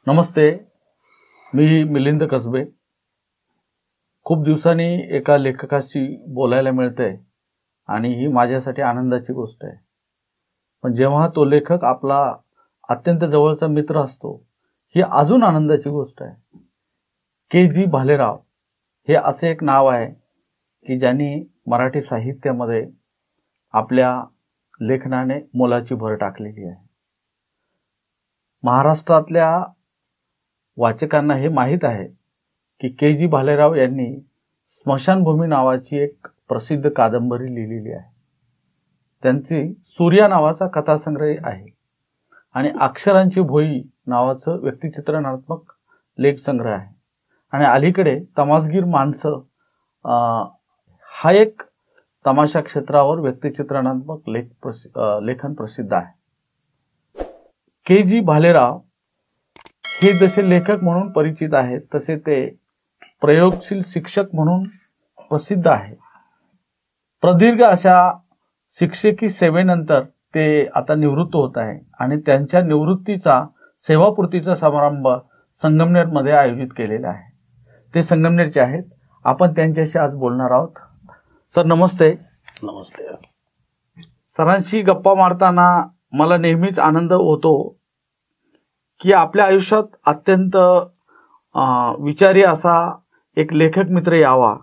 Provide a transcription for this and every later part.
नमस्ते, मी मिलिंद कसबे. खूप दिवसांनी एका लेखकाशी बोलायला मिळतंय आणि ही माझ्यासाठी आनंदाची गोष्ट आहे. पण जेव्हा तो लेखक आपला अत्यंत जवळचा मित्र असतो, ही अजून आनंदाची गोष्ट आहे. के.जी. भालेराव हे असे एक नाव आहे की ज्यांनी मराठी साहित्यामध्ये आपल्या लेखनाने मोलाची भर टाकलेली आहे. महाराष्ट्रातल्या वाचकांना हे माहीत आहे की के.जी. भालेराव यांनी स्मशानभूमी नावाची एक प्रसिद्ध कादंबरी लिहिलेली आहे. त्यांची सूर्या नावाचा कथासंग्रह आहे आणि अक्षरांची भोई नावाचं व्यक्तिचित्रणात्मक लेख संग्रह आहे. आणि अलीकडे तमासगीर माणसं हा एक तमाशा क्षेत्रावर व्यक्तिचित्रणात्मक लेखन प्रसिद्ध आहे. के.जी. भालेराव हे जसे लेखक म्हणून परिचित आहेत तसे ते प्रयोगशील शिक्षक म्हणून प्रसिद्ध आहे. प्रदीर्घ अशा शिक्षकी सेवेनंतर ते आता निवृत्त होत आहे आणि त्यांच्या निवृत्तीचा सेवापूर्तीचा समारंभ संगमनेरमध्ये आयोजित केलेला आहे. ते संगमनेरचे आहेत. आपण त्यांच्याशी आज बोलणार आहोत. सर नमस्ते. नमस्ते. सरांशी गप्पा मारताना मला नेहमीच आनंद होतो की आपल्या आयुष्यात अत्यंत विचारी असा एक लेखक मित्र यावा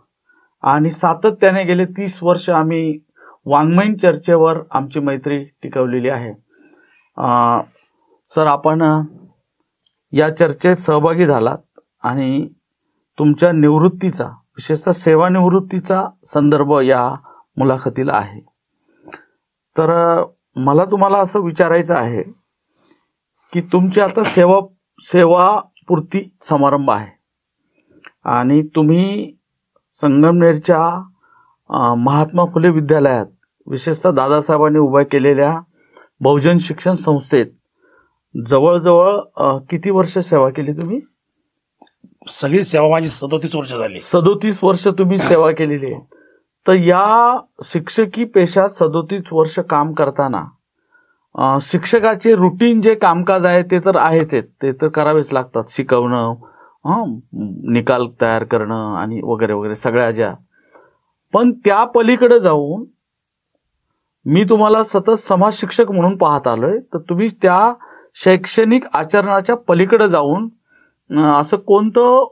आणि सातत्याने गेले 30 वर्ष आम्ही वाङ्मयीन चर्चेवर आमची मैत्री टिकवलेली आहे. सर आपण या चर्चेत सहभागी झालात आणि तुमच्या निवृत्तीचा विशेषतः सेवानिवृत्तीचा संदर्भ या मुलाखतीला आहे. तर मला तुम्हाला असं विचारायचं आहे की तुमची आता सेवापूर्ती समारंभ आहे आणि तुम्ही संगमनेरच्या महात्मा फुले विद्यालयात विशेषतः दादासाहेबांनी उभ्या केलेल्या बहुजन शिक्षण संस्थेत जवळजवळ किती वर्ष सेवा केली तुम्ही? सगळी सेवा माझी 37 वर्ष झाली. 37 वर्ष तुम्ही सेवा केलेली आहे. तर या शिक्षकी पेशात 37 वर्ष काम करताना शिक्षकाचे रुटीन जे कामकाज आहे ते तर आहेच आहेत, ते तर करावेच लागतात. शिकवणं, निकाल तयार करणं आणि वगैरे वगैरे सगळ्या ज्या. पण त्या पलीकडे जाऊन मी तुम्हाला सतत समाज शिक्षक म्हणून पाहत आलोय. तर तुम्ही त्या शैक्षणिक आचरणाच्या पलीकडे जाऊन असं कोणतं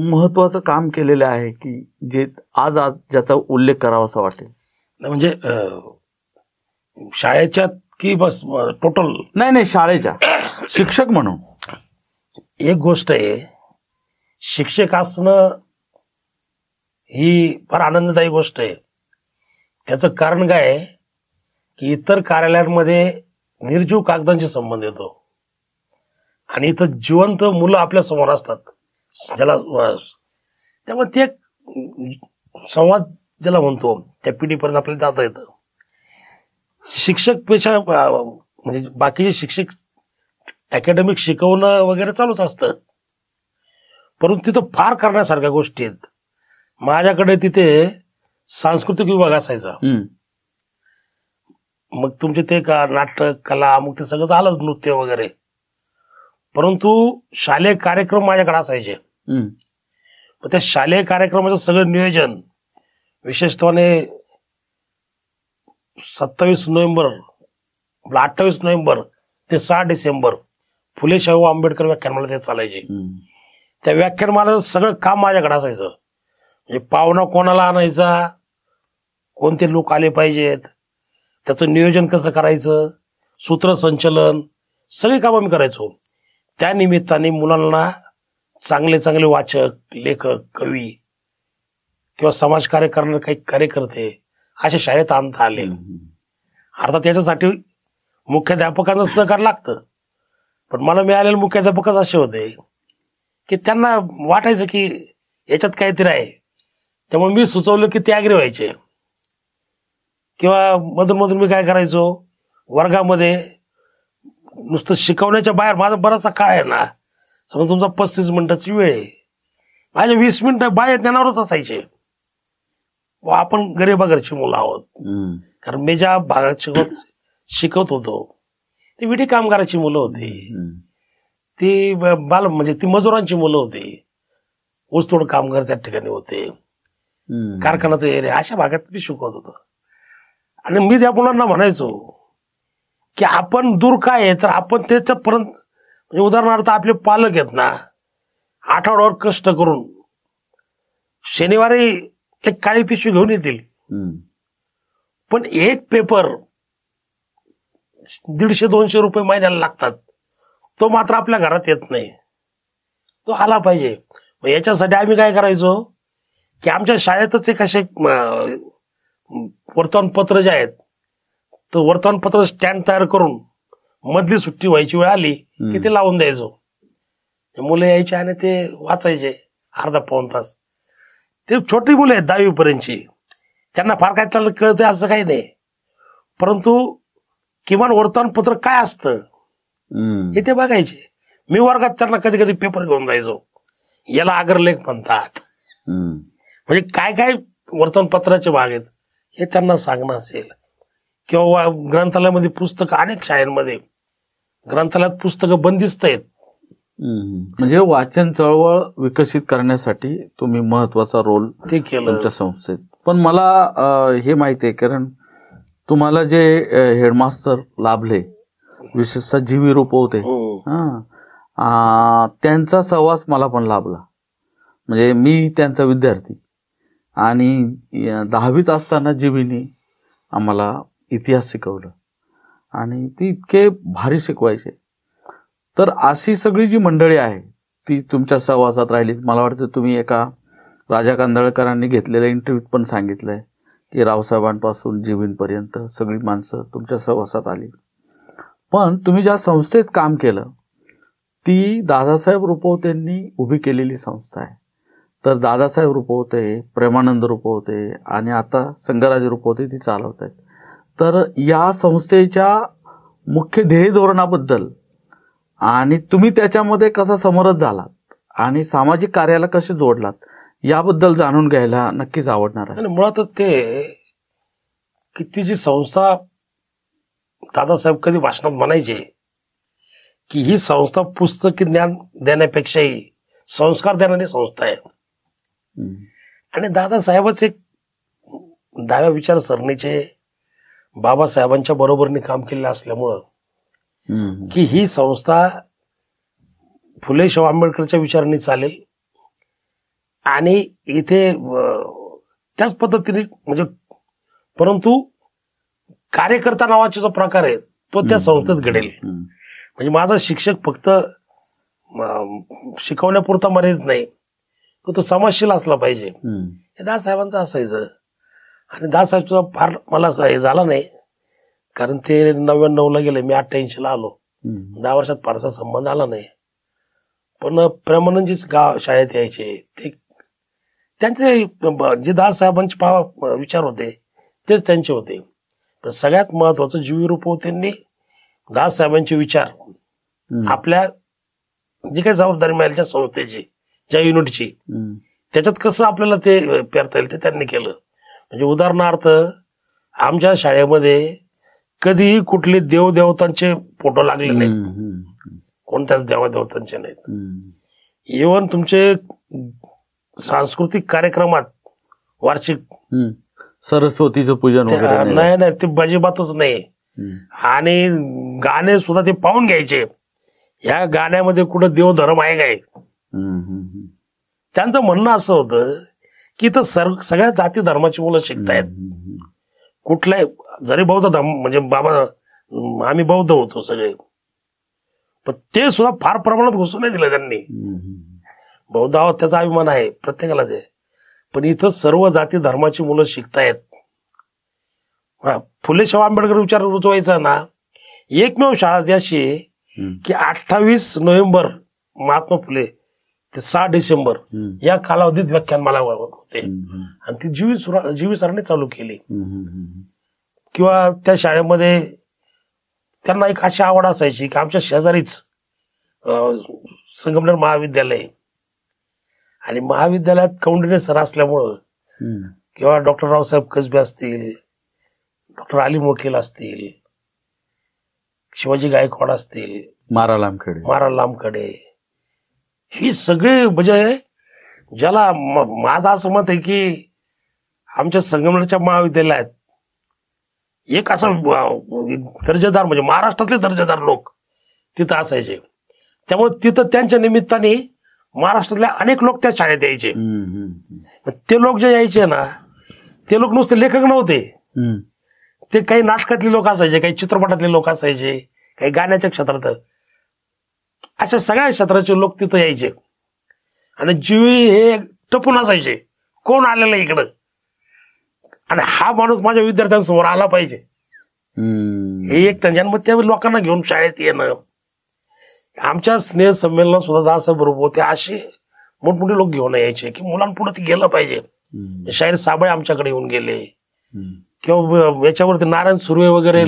महत्वाचं काम केलेलं आहे की जे आज ज्याचा उल्लेख करावा असं वाटेल? म्हणजे शाळेच्या की बस टोटल? नाही, शाळेच्या शिक्षक म्हणून. एक गोष्ट आहे, शिक्षक असणं ही फार आनंददायी गोष्ट आहे. त्याचं कारण काय आहे की इतर कार्यालयांमध्ये निर्जीव कागदांशी संबंध येतो आणि इथं जिवंत मुलं आपल्या समोर असतात ज्याला, त्यामुळे ते संवाद ज्याला म्हणतो त्या पिढीपर्यंत आपल्याला जाता येतं. शिक्षक पेशा म्हणजे बाकीचे शिक्षक अकॅडमिक शिकवणं वगैरे चालूच असतं, परंतु तिथं फार करण्यासारख्या गोष्टी आहेत. माझ्याकडे तिथे सांस्कृतिक विभाग असायचा. मग तुमचे ते का नाटक, कला, मग ते सगळं झालं, नृत्य वगैरे. परंतु शालेय कार्यक्रम माझ्याकडे असायचे. मग त्या शालेय कार्यक्रमाचं सगळं नियोजन विशेषत्वाने 27 नोव्हेंबर 28 नोव्हेंबर ते 6 डिसेंबर फुले शाहू आंबेडकर व्याख्यानमाला ते चालायचे. त्या व्याख्यानमाला सगळं काम माझ्याकडे असायचं. म्हणजे पाहुणा कोणाला आणायचा, कोणते लोक आले पाहिजेत, त्याचं नियोजन कसं करायचं, सूत्रसंचलन, सगळी कामं मी करायचो. त्या निमित्ताने मुलांना चांगले चांगले वाचक, लेखक, कवी किंवा समाजकार्य करणारे काही कार्यकर्ते अशा शाळेत आणता आले. अर्थात त्याच्यासाठी मुख्याध्यापकांना सहकार लागतं, पण मला मिळालेले मुख्याध्यापकच असे होते की त्यांना वाटायचं की याच्यात काहीतरी आहे. त्यामुळे मी सुचवलं की ते ॲग्री व्हायचे. किंवा मधून मधून मी काय करायचो, वर्गामध्ये नुसतं शिकवण्याच्या बाहेर माझा बराचसा काळ आहे ना, समजा तुमचा 35 मिनिटाची वेळ आहे, माझ्या 20 मिनिटं बाहेर ज्ञानावरच असायचे. व आपण गरीबाघरची मुलं आहोत, कारण मी ज्या भागात शिकवत होतो ते विटी कामगाराची मुलं होती. ती बाल म्हणजे ती मजुरांची मुलं होती, ऊसतोड कामगार त्या ठिकाणी होते, कारखान्याचा एरिया, अशा भागात मी शिकवत होतो. आणि मी त्या मुलांना म्हणायचो की आपण दूर काय आहे तर आपण त्याच्यापर्यंत, म्हणजे उदाहरणार्थ आपले पालक आहेत ना, आठवड्यावर कष्ट करून शनिवारी एक काळी पिशवी घेऊन येतील, पण एक पेपर 150-200 रुपये महिन्याला लागतात, तो मात्र आपल्या घरात येत नाही. तो आला पाहिजे. मग याच्यासाठी आम्ही काय करायचो की आमच्या शाळेतच एक असे वर्तमानपत्र जे आहेत, तर वर्तमानपत्र स्टँड तयार करून मधली सुट्टी व्हायची वेळ आली की ते लावून द्यायचो. मुलं यायचे आणि ते वाचायचे अर्धा-पाऊण तास. ते छोटी मुलं आहेत 10वी पर्यंतची, त्यांना फार काय त्याला कळतंय असं काही नाही, परंतु किमान वर्तमानपत्र काय असतं हे ते बघायचे. मी वर्गात त्यांना कधी कधी पेपर घेऊन जायचो, याला अग्रलेख म्हणतात, म्हणजे काय काय वर्तमानपत्राचे भाग आहेत हे त्यांना सांगणं असेल. किंवा ग्रंथालयामध्ये पुस्तकं, अनेक शाळांमध्ये ग्रंथालयात पुस्तकं बंदिस्त आहेत. म्हणजे वाचन चळवळ विकसित करण्यासाठी तुम्ही महत्वाचा रोल ते केलं तुमच्या संस्थेत. पण मला हे माहिती आहे, कारण तुम्हाला जे हेडमास्टर लाभले, विशेषतः जीवी रुपवते, त्यांचा सहवास मला पण लाभला. म्हणजे मी त्यांचा विद्यार्थी, आणि 10वीत असताना जीवीनी आम्हाला इतिहास शिकवलं आणि ती इतके भारी शिकवायचे. तर अशी सगळी जी मंडळी आहे ती तुमच्या सहवासात राहिली. मला वाटतं तुम्ही एका राजा कांदळकरांनी घेतलेल्या इंटरव्ह्यूत पण सांगितलंय की रावसाहेबांपासून जीवींपर्यंत सगळी माणसं तुमच्या सहवासात आली. पण तुम्ही ज्या संस्थेत काम केलं ती दादासाहेब रुपवतेंनी उभी केलेली संस्था आहे. तर दादासाहेब रुपवते, प्रेमानंद रुपवते आणि आता संगराज रुपवते ती चालवत आहेत. तर या संस्थेच्या मुख्य ध्येय धोरणाबद्दल आणि तुम्ही त्याच्यामध्ये कसा समरस झालात आणि सामाजिक कार्याला कसे जोडलात याबद्दल जाणून घ्यायला नक्कीच आवडणार आहे. मुळातच ते की ती जी संस्था, दादासाहेब कधी भाषणात म्हणायचे की ही संस्था पुस्तकी ज्ञान देण्यापेक्षाही संस्कार देणारी संस्था आहे. आणि दादासाहेबच एक डाव्या विचारसरणीचे बाबासाहेबांच्या बरोबरीने काम केलेलं असल्यामुळं की ही संस्था फुले शाहू आंबेडकरच्या विचारांनी चालेल आणि इथे त्याच पद्धतीने, म्हणजे परंतु कार्यकर्ता नावाचा जो प्रकार आहे तो त्या संस्थेत घडेल. म्हणजे माझा शिक्षक फक्त शिकवण्यापुरता मर्यादित नाही, तो समाजशील असला पाहिजे, हे दादासाहेबांचं असायचं. आणि दादासाहेबचा फार मला हे झाला नाही, कारण ते 99ला गेले, मी 88ला आलो, 10 वर्षात फारसा संबंध आला नाही. पण प्रेमानंदजीच गाव शाळेत यायचे, ते त्यांचे जे दादासाहेबांचे विचार होते तेच त्यांचे होते. पण सगळ्यात महत्वाचं जीवी रुपवतेंनी दादासाहेबांचे विचार आपल्या जी काही जबाबदारी मिळाली संस्थेची, ज्या युनिटची, त्याच्यात कसं आपल्याला ते पेरता येईल ते त्यांनी केलं. म्हणजे उदाहरणार्थ आमच्या शाळेमध्ये कधीही कुठले देवदेवतांचे फोटो लागले नाहीत, कोणत्याच देवादेवतांचे नाहीत. इव्हन तुमचे सांस्कृतिक कार्यक्रमात वार्षिक सरस्वतीचं पूजन वगैरे नाही, ते अजिबातच नाही. आणि गाणे सुद्धा ते पाहून घ्यायचे, ह्या गाण्यामध्ये कुठं देवधर्म आहे काय. त्यांचं म्हणणं असं होतं की इथं सगळ्या जाती धर्माची मुलं शिकतायत, कुठल्याही, जरी बौद्ध धर्म, म्हणजे बाबा आम्ही बौद्ध होतो सगळे, पण ते सुद्धा फार प्रमाणात घुसू नाही दिलं त्यांनी. बौद्ध आहोत त्याचा अभिमान आहे प्रत्येकालाच आहे, पण इथं सर्व जाती धर्माची मुलं शिकतायत. फुले शाहू आंबेडकर विचार रुजवायचा ना, एकमेव शाळा अशी की 28 नोव्हेंबर महात्मा फुले ते 6 डिसेंबर या कालावधीत व्याख्यान मला होते, आणि ती जीवी सरांनी चालू केली. किंवा त्या शाळेमध्ये त्यांना एक अशी आवड असायची की आमच्या शेजारीच संगमनेर महाविद्यालय, आणि महाविद्यालयात कौंडिण्य सर असल्यामुळं किंवा डॉक्टर रावसाहेब कसबे असतील, डॉक्टर अली वकील असतील, शिवाजी गायकवाड असतील, मारा लांबखडे ही सगळी म्हणजे ज्याला माझं असं मत आहे की आमच्या संगमनेरच्या महाविद्यालयात एक असा दर्जेदार म्हणजे महाराष्ट्रातले दर्जेदार लोक तिथं असायचे. त्यामुळे तिथं त्यांच्या निमित्ताने महाराष्ट्रातले अनेक लोक त्या शाळेत यायचे. ते लोक जे यायचे ना ते लोक नुसते लेखक नव्हते, ते काही नाटकातले लोक असायचे, काही चित्रपटातले लोक असायचे, काही गाण्याच्या क्षेत्रात, अशा सगळ्या क्षेत्राचे लोक तिथं यायचे. आणि जीवी हे टपून असायचे कोण आलेलं इकडं, आणि हा माणूस माझ्या विद्यार्थ्यांसमोर आला पाहिजे हे एक त्यांच्या. मग त्या लोकांना घेऊन शाळेत येणं. आमच्या स्नेह संमेलन सुद्धा दासाहेब बरोबर होते, असे मोठमोठे लोक घेऊन यायचे की मुलांपुढे ते गेलं पाहिजे. शाहीर साबळे आमच्याकडे येऊन गेले, किंवा याच्यावरती नारायण सुर्वे वगैरे,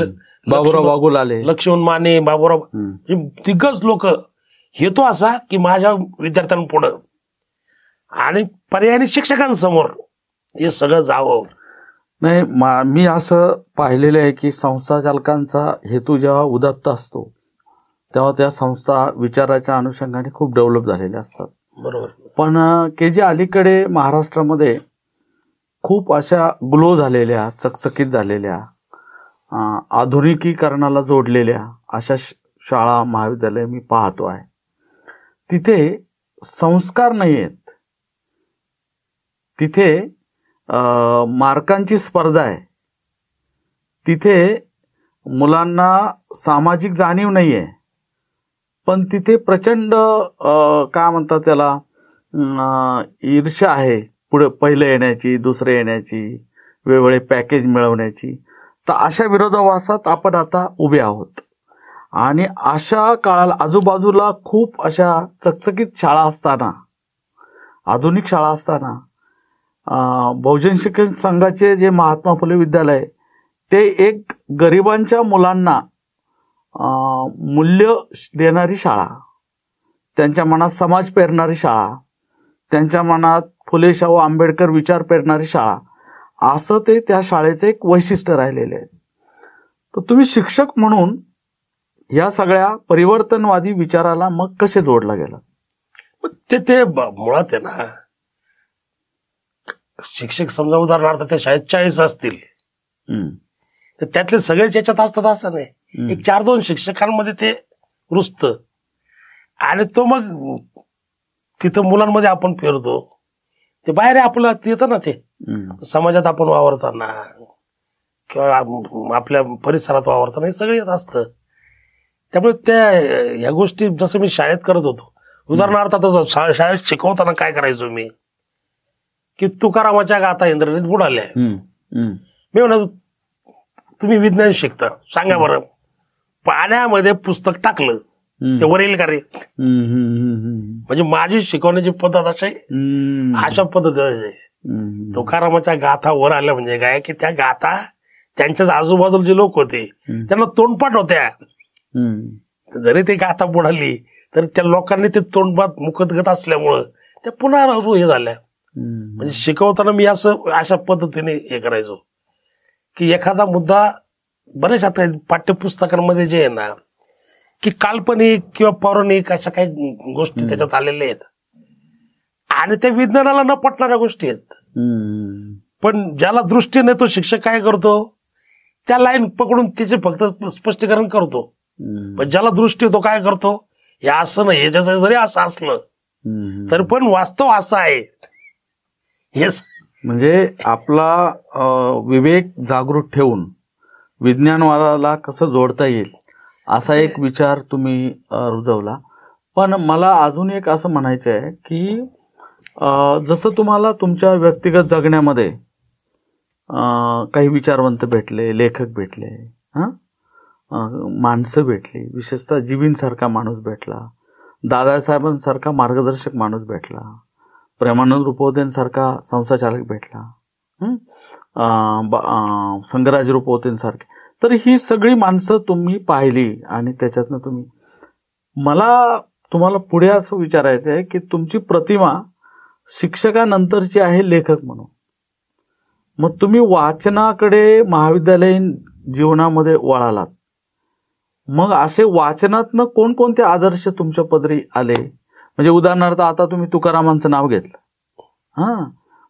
बाबूराव बागुल आले, लक्ष्मण माने, बाबूराव, दिग्गज लोक. हेतू असा की माझ्या विद्यार्थ्यांपुढं आणि पर्यायाने शिक्षकांसमोर हे सगळं जावं. नाही, मी असं पाहिलेलं आहे की संस्था चालकांचा हेतू जेव्हा उदात्त असतो तेव्हा त्या संस्था विचाराच्या अनुषंगाने खूप डेव्हलप झालेल्या असतात. बरोबर. पण KG अलीकडे महाराष्ट्रामध्ये खूप अशा ग्लो झालेल्या, चकचकीत झालेल्या, आधुनिकीकरणाला जोडलेल्या अशा शाळा महाविद्यालय मी पाहतो आहे. तिथे संस्कार नाही आहेत, तिथे मार्कांची स्पर्धा आहे, तिथे मुलांना सामाजिक जाणीव नाही आहे, पण तिथे प्रचंड काय म्हणतात त्याला ईर्ष्या आहे, पुढे पहिलं येण्याची, दुसरं येण्याची, वेगवेगळे पॅकेज मिळवण्याची. तर अशा विरोधाभासात आपण आता उभे आहोत. आणि अशा काळाला आजूबाजूला खूप अशा चकचकीत शाळा असताना, आधुनिक शाळा असताना, बहुजन शिक्षण संघाचे जे महात्मा फुले विद्यालय ते एक गरिबांच्या मुलांना मूल्य देणारी शाळा, त्यांच्या मनात समाज पेरणारी शाळा, त्यांच्या मनात फुले शाहू आंबेडकर विचार पेरणारी शाळा, असं ते त्या शाळेचं एक वैशिष्ट्य राहिलेलं आहे. तर तुम्ही शिक्षक म्हणून या सगळ्या परिवर्तनवादी विचाराला मग कसे जोडला गेला? ते मुळात आहे ना, शिक्षक समजा उदाहरणार्थ त्या शाळेत 40 असतील, तर त्यातले सगळेच याच्यात असतात असं नाही. एक 4-2 शिक्षकांमध्ये ते रुजत, आणि तो मग तिथं मुलांमध्ये आपण फिरतो, ते बाहेर आपलं येतं ना, ते समाजात आपण वावरताना किंवा आपल्या परिसरात वावरताना हे सगळं येत असतं. त्यामुळे त्या ह्या गोष्टी जसं मी शाळेत करत होतो, उदाहरणार्थ आता शाळेत शिकवताना काय करायचो मी, की तुकारामाच्या गाथा इंद्रनीत बुडाल्या. मी म्हणत तुम्ही विज्ञान शिकता, सांगा बरं, पाण्यामध्ये पुस्तक टाकलं ते वर येईल का रे? म्हणजे माझी शिकवण्याची पद्धत अशा पद्धतीने तुकारामाच्या गाथा वर आल्या म्हणजे काय, की त्या गाथा त्यांच्याच आजूबाजूला जे लोक होते त्यांना तोंडपाठ होत्या. जरी ते गाथा बुडाली तर त्या लोकांनी ते तोंडपाठ मुखदगत असल्यामुळं त्या पुन्हा हे झाल्या. म्हणजे शिकवताना मी अशा पद्धतीने हे करायचो की एखादा मुद्दा, बरेच आता पाठ्यपुस्तकांमध्ये जे आहे ना की काल्पनिक किंवा पौराणिक अशा काही गोष्टी त्याच्यात आलेल्या आहेत, आणि त्या विज्ञानाला न पटणाऱ्या गोष्टी आहेत. पण ज्याला दृष्टी नाही तो शिक्षक काय करतो, त्या लाईन पकडून तिचे फक्त स्पष्टीकरण करतो. पण ज्याला दृष्टी तो काय करतो, हे असं नाही, याच्याचं जरी असं असलं तर पण वास्तव असं आहे. हेच म्हणजे आपला विवेक जागृत ठेवून विज्ञानवादाला कसं जोडता येईल असा एक विचार तुम्ही रुजवला. पण मला अजून एक असं म्हणायचं आहे की जसं तुम्हाला तुमच्या व्यक्तिगत जगण्यामध्ये काही विचारवंत भेटले, लेखक भेटले, माणसं भेटली, विशेषतः जीवींसारखा माणूस भेटला, दादासाहेबांसारखा मार्गदर्शक माणूस भेटला, प्रेमानंद रुपवतेंसारखा संस्थाचालक भेटला, संगराज रुपवतेंसारखे, तर ही सगळी माणसं तुम्ही पाहिली आणि त्याच्यातनं मला तुम्हाला पुढे असं विचारायचं आहे की तुमची प्रतिमा शिक्षकानंतरची आहे लेखक म्हणून. मग तुम्ही वाचनाकडे महाविद्यालयीन जीवनामध्ये वळालात. मग असे वाचनातनं कोणकोणते आदर्श तुमच्या पदरी आले? म्हणजे उदाहरणार्थ आता तुम्ही तुकारामांचं नाव घेतलं, हा,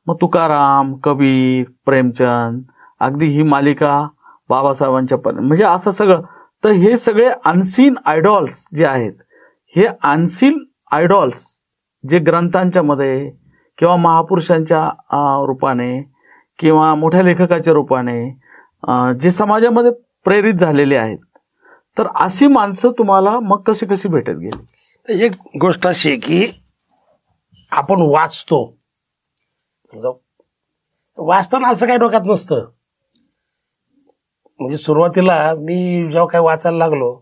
मग तुकाराम, कबीर, प्रेमचंद, अगदी ही मालिका बाबासाहेबांच्या म्हणजे असं सगळं. तर हे सगळे अनसीन आयडॉल्स जे आहेत, हे अनसीन आयडॉल्स जे ग्रंथांच्या मध्ये किंवा महापुरुषांच्या रूपाने किंवा मोठ्या लेखकाच्या रूपाने जे समाजामध्ये प्रेरित झालेले आहेत, तर अशी माणसं तुम्हाला मग कशी कशी भेटत गेली? एक गोष्ट अशी आहे की आपण वाचतो, वाचताना असं काही डोक्यात नसतं. म्हणजे सुरुवातीला मी जेव्हा काही वाचायला लागलो,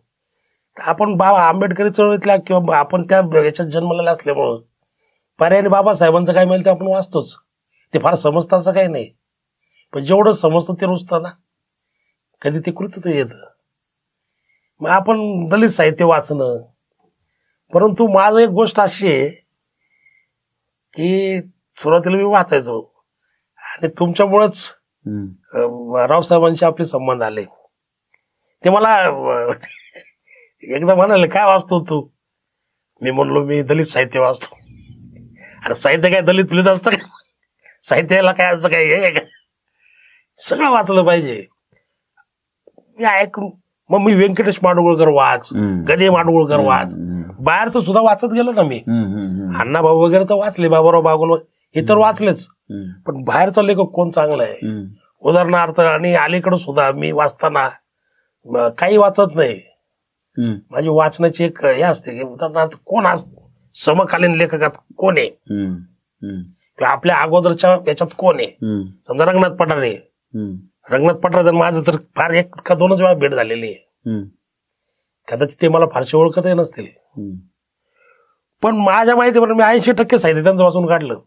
आपण बाबा आंबेडकरी चळवळीतल्या किंवा आपण त्या याच्यात जन्मलेला असल्यामुळं पर्यायाने बाबासाहेबांचं काय मिळेल ते आपण वाचतोच. ते फार समजतं असं काही नाही, पण जेवढं समजतं ते रुजतं ना, कधी ते कृतीत येतं. मग आपण दलित साहित्य वाचणं. परंतु माझं एक गोष्ट अशी आहे की सुरुवातीला मी वाचायचो आणि तुमच्यामुळेच रावसाहेबांशी आपले संबंध आले. ते मला एकदा म्हणाले, काय वाचतो तू? मी म्हणलो मी दलित साहित्य वाचतो. अरे साहित्य काय दलित फुलित असतं का? साहित्याला काय असं काय हे का? सगळं वाचलं पाहिजे. मी मग मी व्यंकटेश माडगुळकर वाच, गदे माडगुळकर वाच, बाहेरचं सुद्धा वाचत गेलो ना मी. अण्णा भाऊ वगैरे तर वाचले, बाबाराव बागुल हे तर वाचलेच, पण बाहेरचा लेखक कोण चांगला आहे उदाहरणार्थ. आणि अलीकडे सुद्धा मी वाचताना काही वाचत नाही. माझी वाचनाची एक हे असते की उदाहरणार्थ कोण समकालीन लेखकात कोण आहे किंवा आपल्या अगोदरच्या याच्यात कोण आहे. समजा रंगनाथ पठारे, रंगनाथ पठारे माझं तर फार एक का दोनच वेळा भेट झालेली आहे. कदाचित ते मला फारसे ओळखतही नसतील, पण माझ्या माहितीप्रमाणे मी 80% साहित्य त्यांचं वाचून काढलं.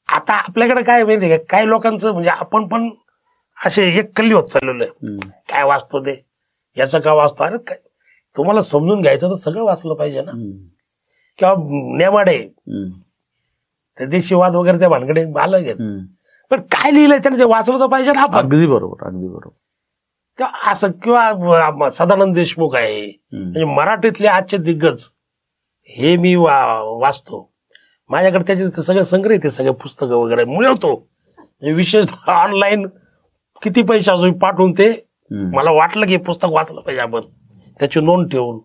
आता आपल्याकडे काय माहिती का, काही लोकांचं म्हणजे आपण पण असे एक कल्ली होत चाललेलं आहे. काय वाचतो ते, याचं का वाचतो? अरे काय तुम्हाला समजून घ्यायचं तर सगळं वाचलं पाहिजे ना. किंवा नेमाडे ते देशीवाद वगैरे त्या भानगडे आलं घेत, पण काय लिहिलंय त्याने ते वाचलं तर पाहिजे ना आपण. अगदी बरोबर, अगदी बरोबर. असं किंवा सदानंद देशमुख आहे, म्हणजे मराठीतले आजचे दिग्गज हे मी वाचतो. माझ्याकडे त्याचे सगळे संग्रह, ते सगळे पुस्तकं वगैरे मिळवतो. विशेष ऑनलाईन किती पैसे अजून पाठवून ते मला वाटलं की पुस्तक वाचलं पाहिजे आपण, त्याची नोंद ठेवून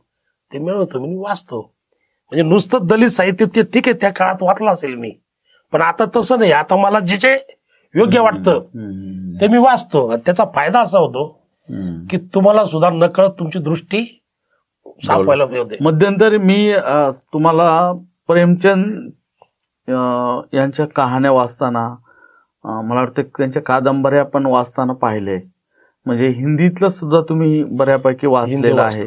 ते मिळवतो, मी वाचतो. म्हणजे नुसतं दलित साहित्य ते ठीक आहे, त्या काळात वाचलं असेल मी, पण आता तसं नाही. आता मला जे योग्य वाटतं ते मी वाचतो. त्याचा फायदा असा होतो की तुम्हाला सुद्धा नकळत तुमची दृष्टी सापवायला होते. मध्यंतरी मी तुम्हाला प्रेमचंद यांच्या कहाण्या वाचताना, मला वाटतं त्यांच्या कादंबऱ्या पण वाचताना पाहिले. म्हणजे हिंदीतलं सुद्धा तुम्ही बऱ्यापैकी वाचलेलं आहे,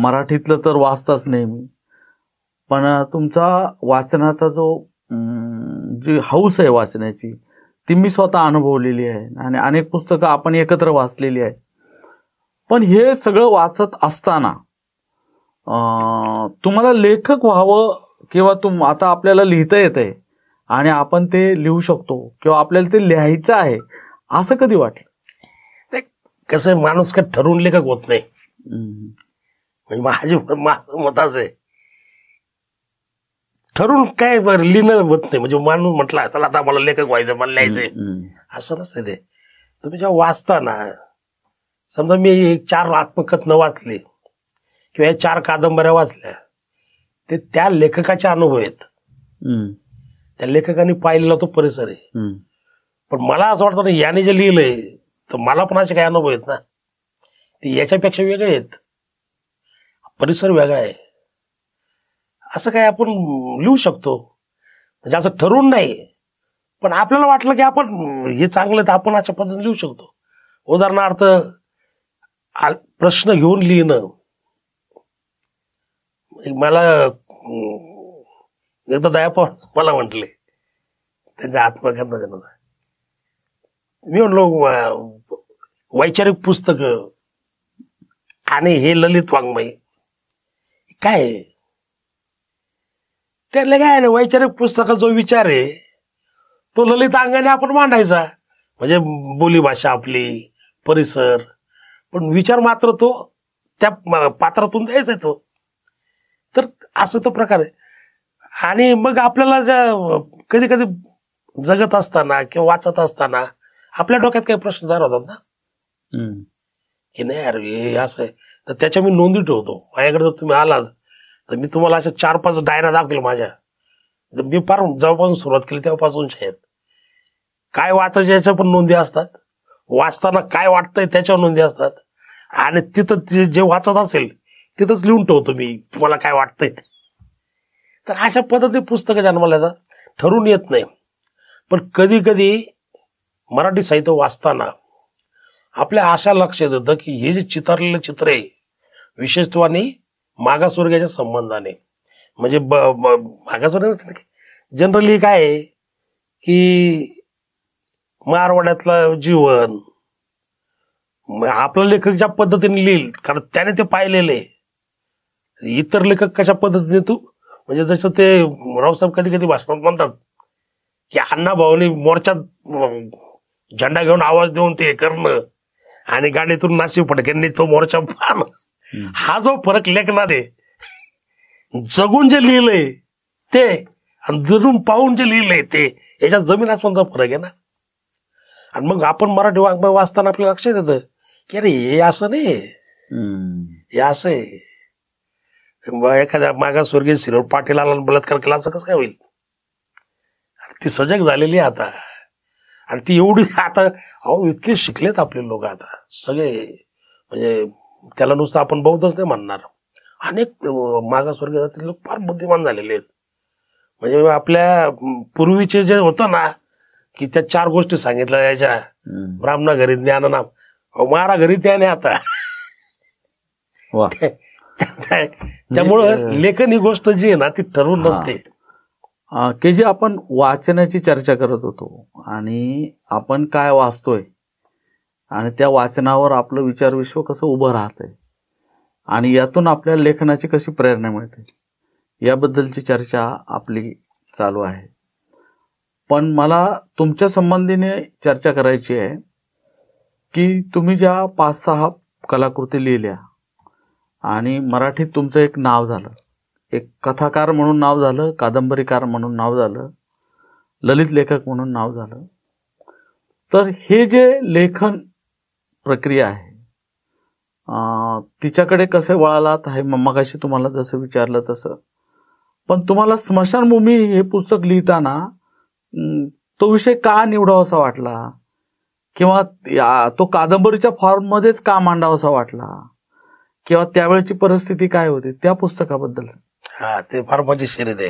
मराठीतलं तर वाचताच नेहमी. पण तुमचा वाचनाचा जी हौस आहे वाचण्याची, ती मी स्वतः अनुभवलेली आहे आणि अनेक पुस्तकं आपण एकत्र वाचलेली आहेत. पण हे सगळं वाचत असताना तुम्हाला लेखक व्हावं किंवा आता आपल्याला लिहिता येतंय आणि आपण ते लिहू शकतो किंवा आपल्याला ते लिहायचं आहे, असं कधी वाटलं? कसं माणूस काय ठरवून लेखक होत नाही. म्हणजे माझं मत असं आहे, ठरून काय लिहिणं होत नाही. म्हणजे माणूस म्हटला चला आता मला लेखक व्हायचं, मला लिहायचंय, असं नसतं ते. तुम्ही जेव्हा वाचता ना, समजा मी 4 आत्मकथनं वाचली किंवा 4 कादंबऱ्या वाचल्या, ते त्या लेखकाचे अनुभव आहेत. त्या लेखकाने पाहिलेला तो परिसर आहे. पण मला असं वाटतं ना, याने जे लिहिलंय तर मला पण असे काही अनुभव आहेत ना, ते याच्यापेक्षा वेगळे आहेत, परिसर वेगळा आहे. असं काय आपण लिहू शकतो, म्हणजे असं ठरवून नाही, पण आपल्याला वाटलं की आपण हे चांगलं तर आपण अशा पद्धतीने लिहू शकतो. उदाहरणार्थ प्रश्न घेऊन लिहिणं. मला एकदा दयापा मला म्हटले त्यांच्या आत्मकथन, मी म्हणलो वैचारिक पुस्तक आणि हे ललित वाङ्मय काय? त्याला काय ना, वैचारिक पुस्तकाचा जो विचार आहे तो ललित अंगाने आपण मांडायचा. म्हणजे बोलीभाषा आपली, परिसर, पण विचार मात्र तो त्या पात्रातून द्यायचा तो. तर असं तो प्रकार आहे. आणि मग आपल्याला ज्या कधी कधी जगत असताना किंवा वाचत असताना आपल्या डोक्यात काही प्रश्न तयार होतात ना, की नाही यार हे असं आहे, तर त्याच्या मी नोंदी ठेवतो. माझ्याकडे जर तुम्ही आलात तर मी तुम्हाला अशा 4-5 डायऱ्या दाखवेल माझ्या. मी फार जेव्हापासून सुरुवात केली तेव्हापासूनच्या आहेत. काय वाचायच्या याच्या पण नोंदी असतात, वाचताना काय वाटतंय त्याच्यावर नोंदी असतात, आणि तिथं जे वाचत असेल तिथंच लिहून ठेवतो मी तुम्हाला काय वाटतंय. तर अशा पद्धतीने पुस्तकं जन्माला येतात, ठरून येत नाही. पण कधी कधी मराठी साहित्य वाचताना आपल्या अशा लक्षात येतं की हे जे चितारलेलं चित्र आहे विशेषत्वाने मागासवर्गीयाच्या संबंधाने, म्हणजे मागासवर्गीय जनरली काय आहे की मारवाड्यातलं जीवन आपला लेखक ज्या पद्धतीने लिहिल, कारण त्याने ते पाहिलेलं आहे. इतर लेखक कशा पद्धतीने तू, म्हणजे जसं ते रावसाहेब कधी कधी भाषणात म्हणतात की अण्णा भाऊने मोर्चात झेंडा घेऊन आवाज देऊन ते करणं आणि गाडीतून नाशिक फडक्यांनी तो मोर्चा पाहणं, हा जो फरक लेखनात आहे, जगून जे लिहिलंय ते आणि जरून पाहून जे लिहिलंय ते, याच्यात जमीन आसमानचा फरक आहे ना. आणि मग आपण मराठी वाङ्मय वाचताना आपल्याला लक्षात येतं की अरे हे असं नाही, हे असं आहे. एखाद्या मागासवर्गीय श्रीराम पाटीलाला बलात्कार केला असं कसं काय होईल. ती सजग झालेली आहे आता, आणि ती एवढी आता इतके शिकलेत आपले लोक आता सगळे, म्हणजे त्याला नुसतं आपण बौद्धच नाही म्हणणार, अनेक मागासवर्गीय जातीचे लोक फार बुद्धिमान झालेले आहेत. म्हणजे आपल्या पूर्वीचे जे होतं ना की त्या 4 गोष्टी सांगितल्या याच्या, ब्राह्मणा घरी ज्ञान नाम, मारा घरी त्याने आता. त्यामुळं लेखन ही गोष्ट जी आहे ना ती ठरवून नसते. के जी आपण वाचनाची चर्चा करत होतो, आणि आपण काय वाचतोय आणि त्या वाचनावर आपलं विचार विश्व कसं उभं राहतंय आणि यातून आपल्या लेखनाची कशी प्रेरणा मिळते याबद्दलची चर्चा आपली चालू आहे. पण मला तुमच्या संबंधीने चर्चा करायची आहे की तुम्ही ज्या 5-6 कलाकृती लिहिल्या आणि मराठीत तुमचं एक नाव झालं, एक कथाकार म्हणून नाव झालं, कादंबरीकार म्हणून नाव झालं, ललित लेखक म्हणून नाव झालं. तर हे जे लेखन प्रक्रिया आहे तिच्याकडे कसे वळालात आहे मगाशी तुम्हाला जसं विचारलं तसं. पण तुम्हाला स्मशानभूमी हे पुस्तक लिहिताना तो विषय का निवडावासा वाटला, किंवा तो कादंबरीच्या फॉर्ममध्येच का मांडावासा वाटला, किंवा त्यावेळची परिस्थिती काय होती त्या पुस्तकाबद्दल? हा, ते फार मजेशीर आहे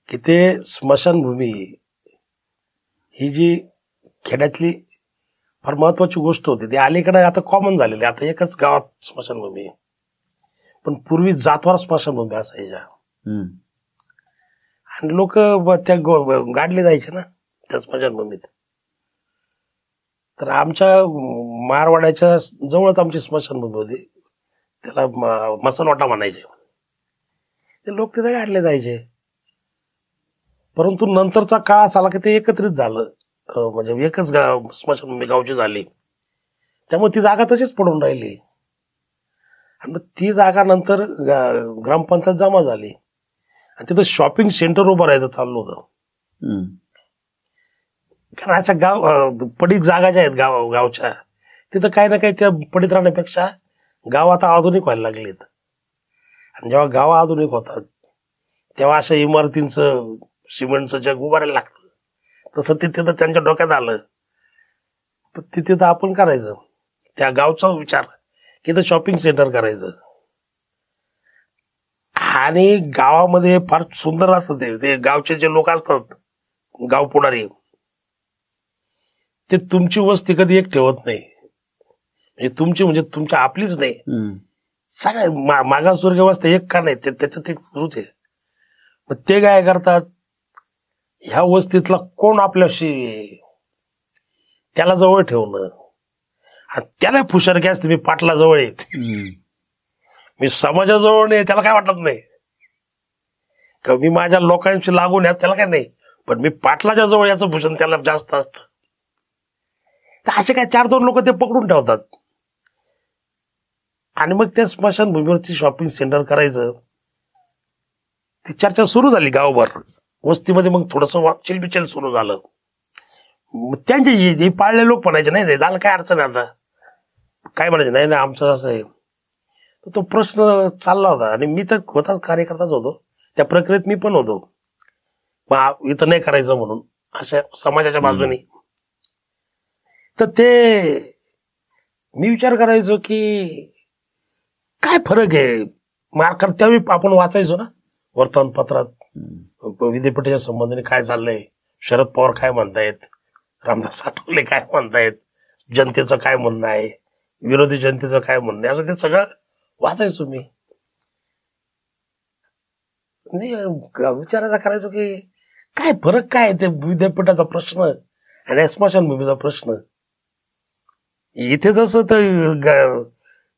की ते स्मशानभूमी ही जी खेड्यातली फार महत्वाची गोष्ट होती, ती अलीकडे आता कॉमन झालेली. आता एकच गावात स्मशानभूमी, पण पूर्वी जातवार स्मशानभूमी असायच्या, आणि लोक त्या गाडले जायचे ना त्या स्मशानभूमीत. तर आमच्या मारवाड्याच्या जवळच आमची स्मशानभूमी होती, त्याला मसनवाटा म्हणायचे. ते लोक तिथे गाडले जायचे. परंतु नंतरचा काळ असा आला की ते एकत्रित झालं, म्हणजे एकच स्मशानभूमी गावची झाली. त्यामुळे ती जागा तशीच पडून राहिली. आणि मग ती जागा नंतर ग्रामपंचायत जमा झाली आणि तिथं शॉपिंग सेंटर उभं राहायचं चाललं होतं. कारण अशा पडीक जागा ज्या आहेत गावच्या, तिथं काही ना काही त्या पडीत राहण्यापेक्षा गाव आता आधुनिक व्हायला लागलेत. आणि जेव्हा गाव आधुनिक होतात तेव्हा अशा इमारतींचं सिमेंटचं जग उभारायला लागतं. तसं तिथे तर त्यांच्या डोक्यात आलं, पण तिथे तर आपण करायचं त्या गावचा विचार की तर शॉपिंग सेंटर करायचं. आणि गावामध्ये फार सुंदर असतं ते गावचे जे लोक असतात, गाव पुढारी, ते तुमची वस्ती कधी एक ठेवत नाही. म्हणजे तुमची म्हणजे तुमच्या आपलीच नाही, सगळ्या मागासवर्गीय वस्ती एक का नाही, त्याचं ते सुरूच आहे. मग ते काय करतात, ह्या वस्तीतला कोण आपल्याशी त्याला जवळ ठेवणं, त्याला फुशारकी असते. मी पाटला जवळ येत, मी समाजाजवळ नाही, त्याला काय वाटत नाही. का मी माझ्या लोकांशी लागून यात त्याला काय नाही, पण मी पाटलाच्या जवळ याचं भूषण त्याला जास्त असतं. तर असे काय 4-2 लोक ते पकडून ठेवतात. आणि मग त्या स्मशानभूमीवरती शॉपिंग सेंटर करायचं, ती चर्चा सुरू झाली गावभर. वस्तीमध्ये मग थोडस चिलबिचल सुरू झालं. त्यांचे जे पाळले लोक म्हणायचे नाही झालं काय अडचण आहे आता, काय म्हणायचे नाही नाही आमचं असं आहे. तो प्रश्न चालला होता आणि मी तर होताच कार्यकर्ताच होतो त्या प्रक्रियेत, मी पण होतो. इथं नाही करायचं म्हणून अशा समाजाच्या बाजूने. तर ते मी विचार करायचो की काय फरक आहे. मार्कर त्यावेळी आपण वाचायचो ना वर्तमानपत्रात, विद्यापीठाच्या संबंधाने काय चाललंय, शरद पवार काय म्हणतायत, रामदास आठवले काय म्हणतायत, जनतेचं काय म्हणणं आहे, विरोधी जनतेचं काय म्हणणं आहे, असं ते सगळं वाचायचो मी. विचारायचा करायचो की काय फरक काय आहे ते विद्यापीठाचा प्रश्न आणि स्मशानभूमीचा प्रश्न. इथे जसं तर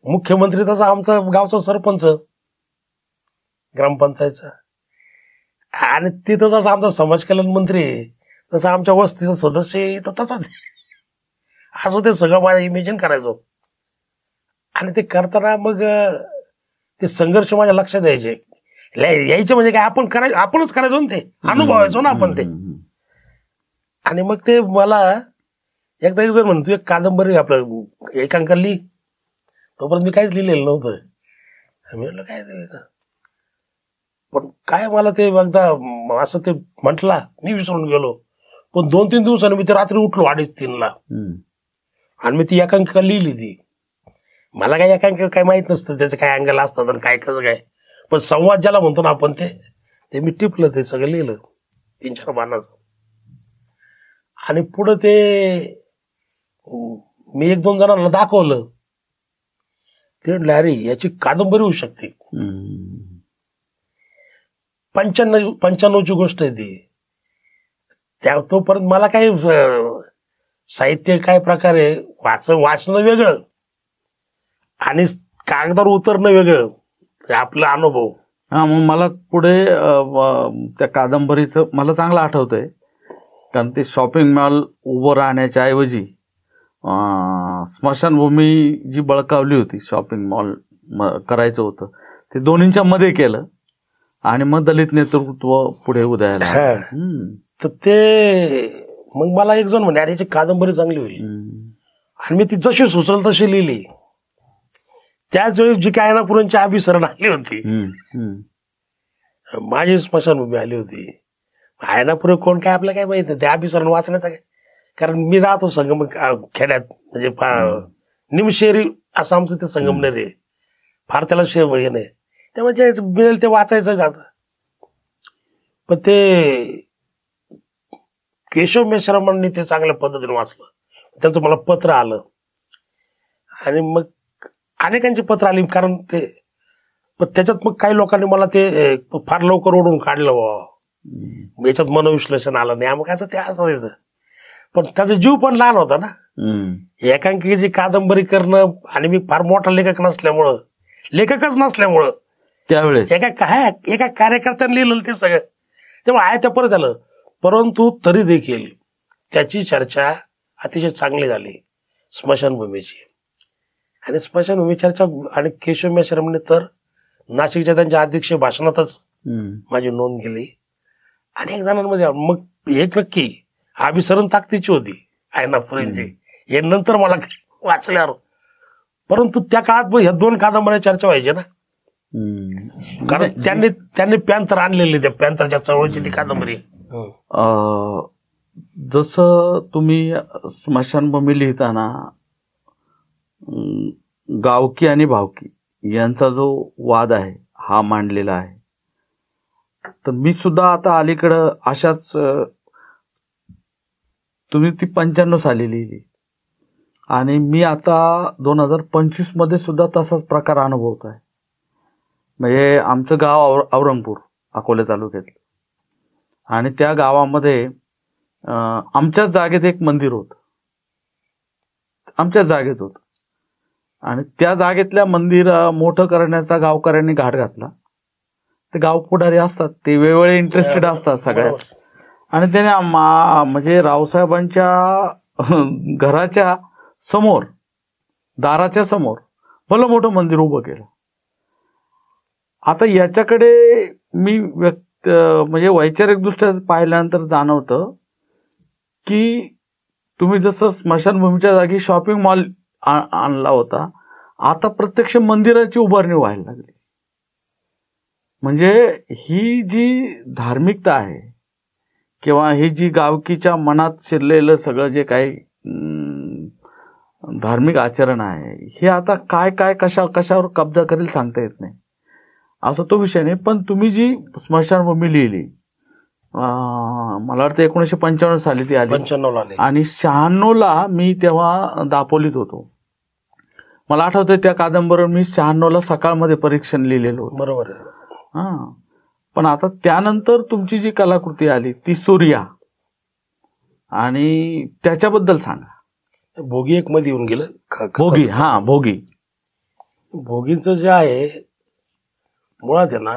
मुख्यमंत्री तसं आमचा गावचा सरपंच ग्रामपंचायतचा, आणि तिथं जसं आमचा समाज कल्याण मंत्री तसं आमच्या वस्तीचा सदस्य तर तसाच असं ते सगळं माझ्या इमेजिन करायचो. आणि ते करताना मग ते संघर्ष माझ्या लक्षात यायचे म्हणजे काय आपण करायचं, आपणच करायचो ना, ते अनुभवायचो ना आपण ते. आणि मग ते मला एकदा एक जण म्हणतो एक कादंबरी आपलं एकांका लिही, तोपर्यंत मी काहीच लिहिलेलं नव्हतं. मी म्हटलं काय पण काय मला ते एकदा असं ते म्हटला, मी विसरून गेलो. पण 2-3 दिवसांनी मी ते रात्री उठलो 2:30-3ला आणि मी ती एकांकिका लिहिली. ती मला काय एकांकिका काय माहित नसतं त्याचं काय अँगल असतात आणि काय कसं काय, पण संवाद ज्याला म्हणतो ना आपण ते मी टिपलं, ते सगळं लिहिलं 3-4 पानाचं. आणि पुढं ते मी 1-2 जणांना दाखवलं. ते म्हटलं अरे याची कादंबरी होऊ शकते. 95ची गोष्ट आहे ती. तोपर्यंत मला काही साहित्य काय प्रकारे वाचणं वेगळं आणि कागदावर उतरणं वेगळं, आपला अनुभव. हा, मग मला पुढे त्या कादंबरीचं मला चांगलं आठवतंय, कारण ते शॉपिंग मॉल उभं राहण्याच्या ऐवजी स्मशानभूमी जी बळकावली होती, शॉपिंग मॉल करायचं होतं, ते दोन्हींच्या मध्ये केलं आणि मग दलित नेतृत्व पुढे उदयाला. तर ते मग मला एक जण म्हणे अरे याची कादंबरी चांगली होईल, आणि मी ती जशी सुचल तशी लिहिली. त्याच वेळी जी काय पुरांची अभिसरण आली होती, माझी स्मशानभूमी आली होती. आयनापुरे कोण काय आपल्याला काय माहिती, त्या अभिसरण वाचण्याचा काय, कारण मी राहतो संगम खेड्यात, म्हणजे निमशेरी असं आमचं ते संगमनेर आहे, फार त्याला हे नाही, त्यामुळे जे मिळेल ते वाचायचं जातं. पण ते केशव मेश्रामांनी ते चांगल्या पद्धतीने वाचलं, त्यांचं मला पत्र आलं आणि मग अनेकांची पत्र आली, कारण ते पण त्याच्यात मग काही लोकांनी मला ते फार लवकर ओढून काढलं, याच्यात मनोविश्लेषण आलं नाही, मग असं ते असायचं. पण त्याचा जीव पण लहान होता ना, एकांकिकेची कादंबरी करणं, आणि मी फार मोठा लेखकच नसल्यामुळं त्यावेळेस एका कार्यकर्त्याने लिहिलं ते सगळं, तेव्हा आहे त्या परत आलं. परंतु तरी देखील त्याची चर्चा अतिशय चांगली झाली स्मशानभूमीची. आणि स्मशानभूमी चर्चा आणि केशव मेश्रामने तर नाशिकच्या त्यांच्या अध्यक्ष भाषणातच माझी नोंद केली. अनेक जणांमध्ये मग एक नक्की अभिसरण ताकदीची होती आयनापुरेंची, हे नंतर मला वाचल्यावर. परंतु त्या काळात ह्या 2 कादंबऱ्या चर्चा व्हायची ना, कारण त्यांनी पॅन्थर आणलेली, त्या पॅन्थरच्या चळवळीची ती कादंबरी. जसं तुम्ही स्मशानभूमी लिहिताना गावकी आणि भावकी यांचा जो वाद आहे हा मांडलेला आहे, तर मी सुद्धा आता अलीकडं अशाच, तुम्ही ती 95 साली लिहिली आणि मी आता 2025 मध्ये सुद्धा तसाच प्रकार अनुभवत आहे. म्हणजे आमचं गाव औरंगपूर अकोले तालुक्यातलं, आणि त्या गावामध्ये आमच्याच जागेत एक मंदिर होतं, आमच्याच जागेत होतं, आणि त्या जागेतल्या मंदिर मोठं करण्याचा गावकऱ्यांनी घाट घातला. ते गाव पुढारी असतात, ते वेगवेगळे इंटरेस्टेड असतात सगळ्यात, आणि त्याने म्हणजे रावसाहेबांच्या घराच्या समोर, दाराच्या समोर भलं मोठं मंदिर उभं केलं. आता याच्याकडे मी म्हणजे वैचारिकदृष्ट्या पाहिल्यानंतर जाणवतं की तुम्ही जसं स्मशानभूमीच्या जागी शॉपिंग मॉल आणला होता, आता प्रत्यक्ष मंदिराची उभारणी व्हायला लागली. म्हणजे ही जी धार्मिकता आहे किंवा ही जी गावकीच्या मनात शिरलेलं सगळं जे काही धार्मिक आचरण आहे, हे आता काय कशावर कब्जा करेल सांगता येत नाही, असा तो विषय नाही. पण तुम्ही जी स्मशानभूमी लिहिली, मला वाटतं 1955 साली ती आली, 95 आली, आणि 96ला मी तेव्हा दापोलीत होतो. मला आठवतंय त्या कादंबरीवर मी 96ला सकाळमध्ये परीक्षण लिहिलेलं होतं. बरोबर. पण आता त्यानंतर तुमची जी कलाकृती आली ती सूर्या, आणि त्याच्याबद्दल सांगा. भोगी एक मध्ये येऊन गेलं. भोगी, भोगी. भोगींचं जे आहे मुळात आहे ना,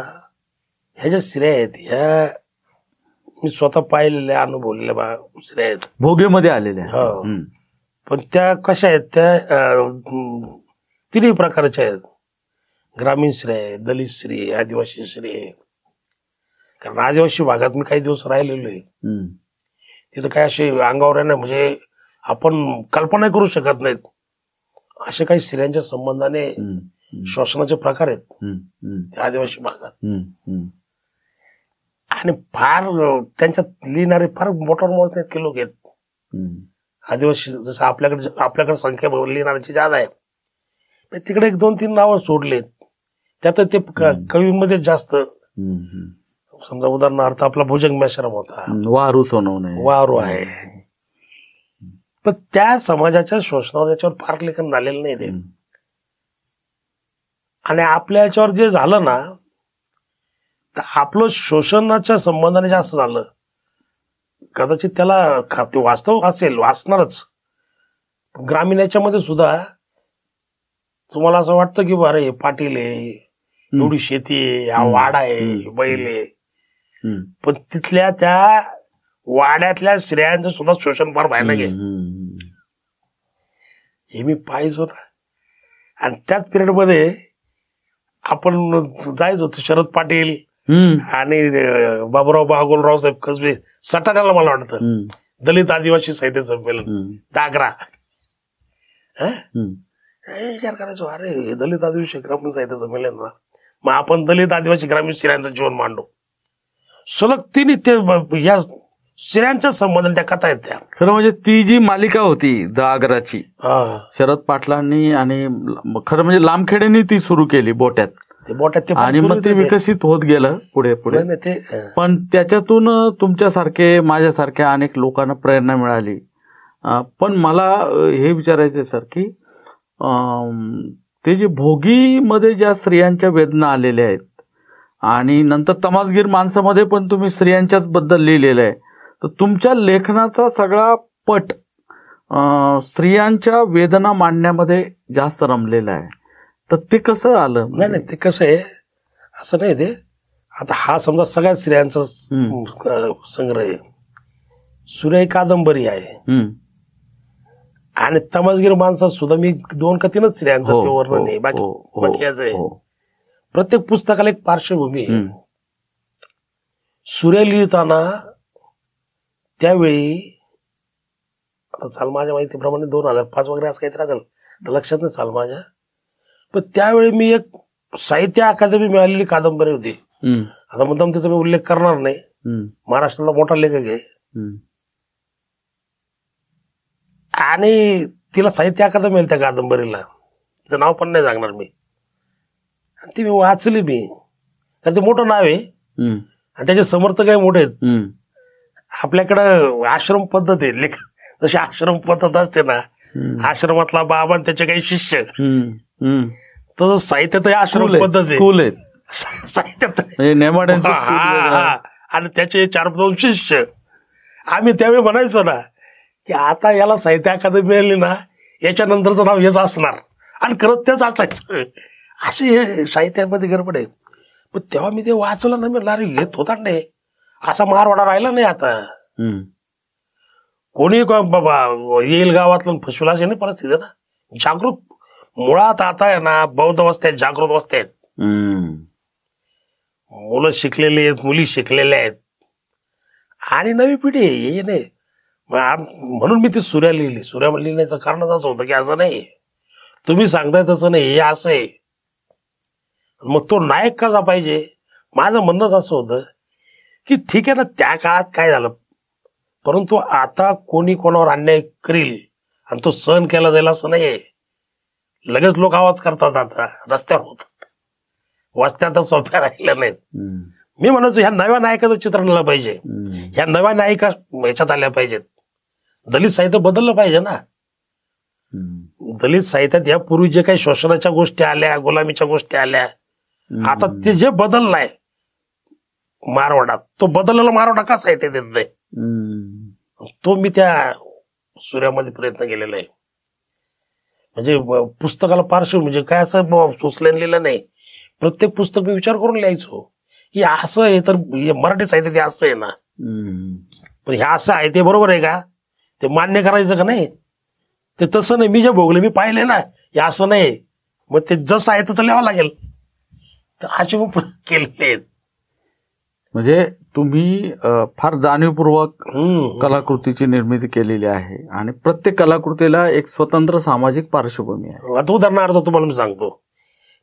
ह्या ज्या स्त्रिया आहेत ह्या मी स्वतः पाहिलेल्या अनुभवलेल्या स्त्रिया आहेत, भोगीमध्ये आलेल्या. पण त्या कशा आहेत, त्या तिन्ही प्रकारच्या आहेत. ग्रामीण स्त्री आहे, दलित स्त्री आहे, आदिवासी स्त्री आहे. कारण आदिवासी भागात मी काही दिवस राहिलेलो आहे. तिथं काय असे अंगावर आहे ना, म्हणजे आपण कल्पना करू शकत नाहीत असे काही स्त्रियांच्या संबंधाने श्वसनाचे प्रकार आहेत आदिवासी भागात. आणि फार त्यांच्यात लिहिणारे फार मोठे इतके लोक आहेत आदिवासी. जसं आपल्याकडे संख्या लिहिणाऱ्याची जादा आहे, तिकडे 1-2-3 नावं सोडलेत. त्यात ते कवींमध्ये जास्त, समजा उदाहरणार्थ आपला भुजंग मेश्राम होता, वारू सोनवणे, वारू आहे. पण त्या समाजाच्या शोषणावर याच्यावर फार लेखन झालेलं नाही ते. आणि आपल्या याच्यावर जे झालं ना, तर आपलं शोषणाच्या संबंधाने जास्त झालं. कदाचित त्याला ते वास्तव असेल, वाचणारच. ग्रामीण याच्यामध्ये सुद्धा तुम्हाला असं वाटतं की बरं हे पाटील आहे, एवढी शेती आहे, हा वाडा आहे, बैल आहे. पण तिथल्या त्या वाड्यातल्या स्त्रियांचं सुद्धा शोषण फार भयानक आहे. हे मी पाहिजे होतं. आणि त्याच पिरियड मध्ये आपण जायचो होतो. शरद पाटील आणि बाबूराव बागुलराव साहेब कसबे सटाण्याला, मला वाटतं दलित आदिवासी साहित्य संमेलन दागरा. विचार करायचो, अरे दलित आदिवासी ग्रामीण साहित्य संमेलन ना, मग आपण दलित आदिवासी ग्रामीण स्त्रियांचं जीवन मांडू. सलग तिने ते या स्त्रियांच्या संबंधाने त्या कथा आहेत त्या. खरं म्हणजे ती जी मालिका होती दागराची, शरद पाटलांनी आणि खरं म्हणजे लांबखेडेंनी ती सुरू केली बोट्यात, आणि मग ते विकसित होत गेलं पुढे पुढे. पण त्याच्यातून तुमच्यासारखे माझ्यासारख्या अनेक लोकांना प्रेरणा मिळाली. पण मला हे विचारायचं सर की ते जे भोगीमध्ये ज्या स्त्रियांच्या वेदना आलेल्या आहेत, आणि नंतर तमासगीर माणसामध्ये पण तुम्ही स्त्रियांच्याच बद्दल लिहिलेलं आहे, तर तुमच्या लेखनाचा सगळा पट स्त्रियांच्या वेदना मांडण्यामध्ये जास्त रमलेला आहे. तर ते कसं आलं? नाही, ते कसं आहे, असं नाही ते. आता हा समजा सगळ्या स्त्रियांचा संग्रह आहे. सूर्या कादंबरी आहे, आणि तमासगीर माणसात सुद्धा मी 2 का 3 स्त्रियांचं ते वर्णन आहे. बाकी याच आहे. प्रत्येक पुस्तकाला एक पार्श्वभूमी आहे. सूर्य लिहिताना त्यावेळी, आता चाल माझ्या माहितीप्रमाणे 2005 वगैरे असं काहीतरी असेल, तर लक्षात नाही चाल माझ्या. पण त्यावेळी मी एक साहित्य अकादमी मिळालेली कादंबरी होती. आता मुद्दाम त्याचा मी उल्लेख करणार नाही, महाराष्ट्राला मोठा लेखक आहे, आणि तिला साहित्य अकादमी मिळेल त्या कादंबरीला. तिचं नाव पण नाही सांगणार मी. ती मी वाचली मी, कारण ते मोठं नाव आहे आणि त्याचे समर्थक मोठे आहेत. आपल्याकडं आश्रम पद्धत आहे, लेख जशी आश्रम पद्धत असते ना, आश्रमातला बाबा आणि त्याचे काही शिष्य, तसं साहित्यात आश्रम पद्धत आहे. साहित्यात आणि त्याचे 4-2 शिष्य. आम्ही त्यावेळी म्हणायचो ना की आता याला साहित्य अकादमी मिळाली ना, याच्यानंतरचं नाव हेच असणार, आणि खरंच तेच असायचं. असे हे साहित्यामध्ये गडबड आहे. पण तेव्हा मी ते वाचलं ना, मी अरे घेत होता नाही, असा मारवाडा राहिला नाही आता. कोणी बाबा येईल गावातलं फसवेल असे नाही परिस्थिती ना. जागृत मुळात आता आहे ना बौद्ध वस्त्या आहेत, जागृत वस्त्या आहेत. मुलं शिकलेली आहेत, मुली शिकलेल्या आहेत आणि नवी पिढी हे नाही. म्हणून मी ती सूर्या लिहिली. सूर्या लिहिण्याचं कारणच असं होतं की असं नाही तुम्ही सांगताय तसं नाही, हे असं आहे. मग तो नायक कसा पाहिजे. माझं म्हणणंच असं होतं की ठीक आहे ना त्या काळात काय झालं, परंतु आता कोणी कोणावर अन्याय करील आणि तो सहन केला जाईल असं नाहीये. लगेच लोक आवाज करतात, आता रस्त्यावर होतात, वस्त्यात सोप्या राहिल्या नाहीत. मी म्हणायचो ह्या नव्या नायकाचं चित्रण आलं पाहिजे, ह्या नव्या नायिका ह्याच्यात आल्या पाहिजेत. दलित साहित्य बदललं पाहिजे ना. दलित साहित्यात यापूर्वी जे काही शोषणाच्या गोष्टी आल्या, गुलामीच्या गोष्टी आल्या, आता ते जे बदललंय मारवाडात, तो बदललेला मारवाडा का साहित्य देत नाही, तो मी त्या सूर्यामध्ये प्रयत्न केलेला आहे. म्हणजे पुस्तकाला पार्श्व म्हणजे काय असं सुचलेलं लिहिलं नाही. प्रत्येक पुस्तक मी विचार करून लिहायचो की असं आहे तर मराठी साहित्य ते असं आहे ना, पण हे असं आहे ते बरोबर आहे का, ते मान्य करायचं का नाही. ते तसं नाही, मी जे भोगले मी पाहिले ना हे असं नाही, मग ते जसं आहे तसं लिहावं लागेल. तर असे केलेले आहेत. म्हणजे तुम्ही फार जाणीवपूर्वक कलाकृतीची निर्मिती केलेली आहे आणि प्रत्येक कलाकृतीला एक स्वतंत्र सामाजिक पार्श्वभूमी आहे. आता उदाहरणार्थ तुम्हाला मी सांगतो,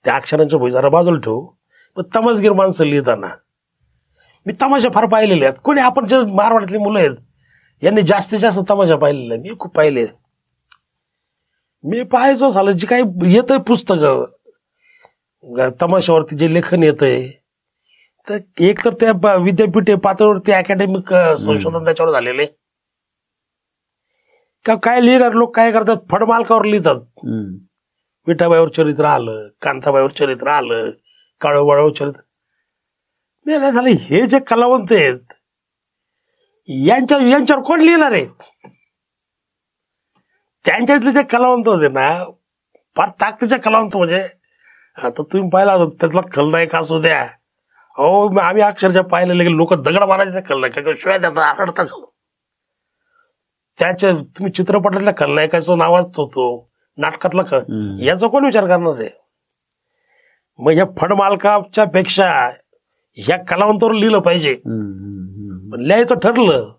त्या अक्षरांच्या भुई जरा बाजूला ठेवू, पण तमसगीर माणसं लिहिताना मी तमाशा फार पाहिलेले आहेत. कोणी आपण जे मारवाड्यातली मुलं आहेत यांनी जास्तीत जास्त तमाशा पाहिलेला, मी खूप पाहिले. मी पाहायचो झालं जे काही येतंय पुस्तक तमाशावरती जे लेखन येतंय, तर एक तर त्या विद्यापीठ पातळीवरती अकॅडमिक संशोधन त्याच्यावर झालेले. का काय लिहिणार लोक काय करतात, फडमालकावर लिहितात. विठाबाईवर चरित्र आलं, कांताबाईवर चरित्र आलं, काळोबाळावर चरित्र. मी नाही झालं हे जे कलावंत आहेत यांच्यावर कोण लिहिणार आहे. त्यांच्यातले जे कलावंत होते ना फार ताकदीचे कलावंत. म्हणजे आता तुम्ही पाहिला त्यातला खलनायक असू द्या, अहो आम्ही अक्षरशः पाहिलेले लोक दगड मारायचे खलनायक, शिवाय त्याचा आकडतात. त्याच्या तुम्ही चित्रपटातल्या खलनायकाचं नावाच होतो, नाटकातला याचा कोण विचार करणार आहे. मग या फडमालकाच्या पेक्षा ह्या कलावंतावर लिहिलं पाहिजे. पण लिहायचं ठरलं,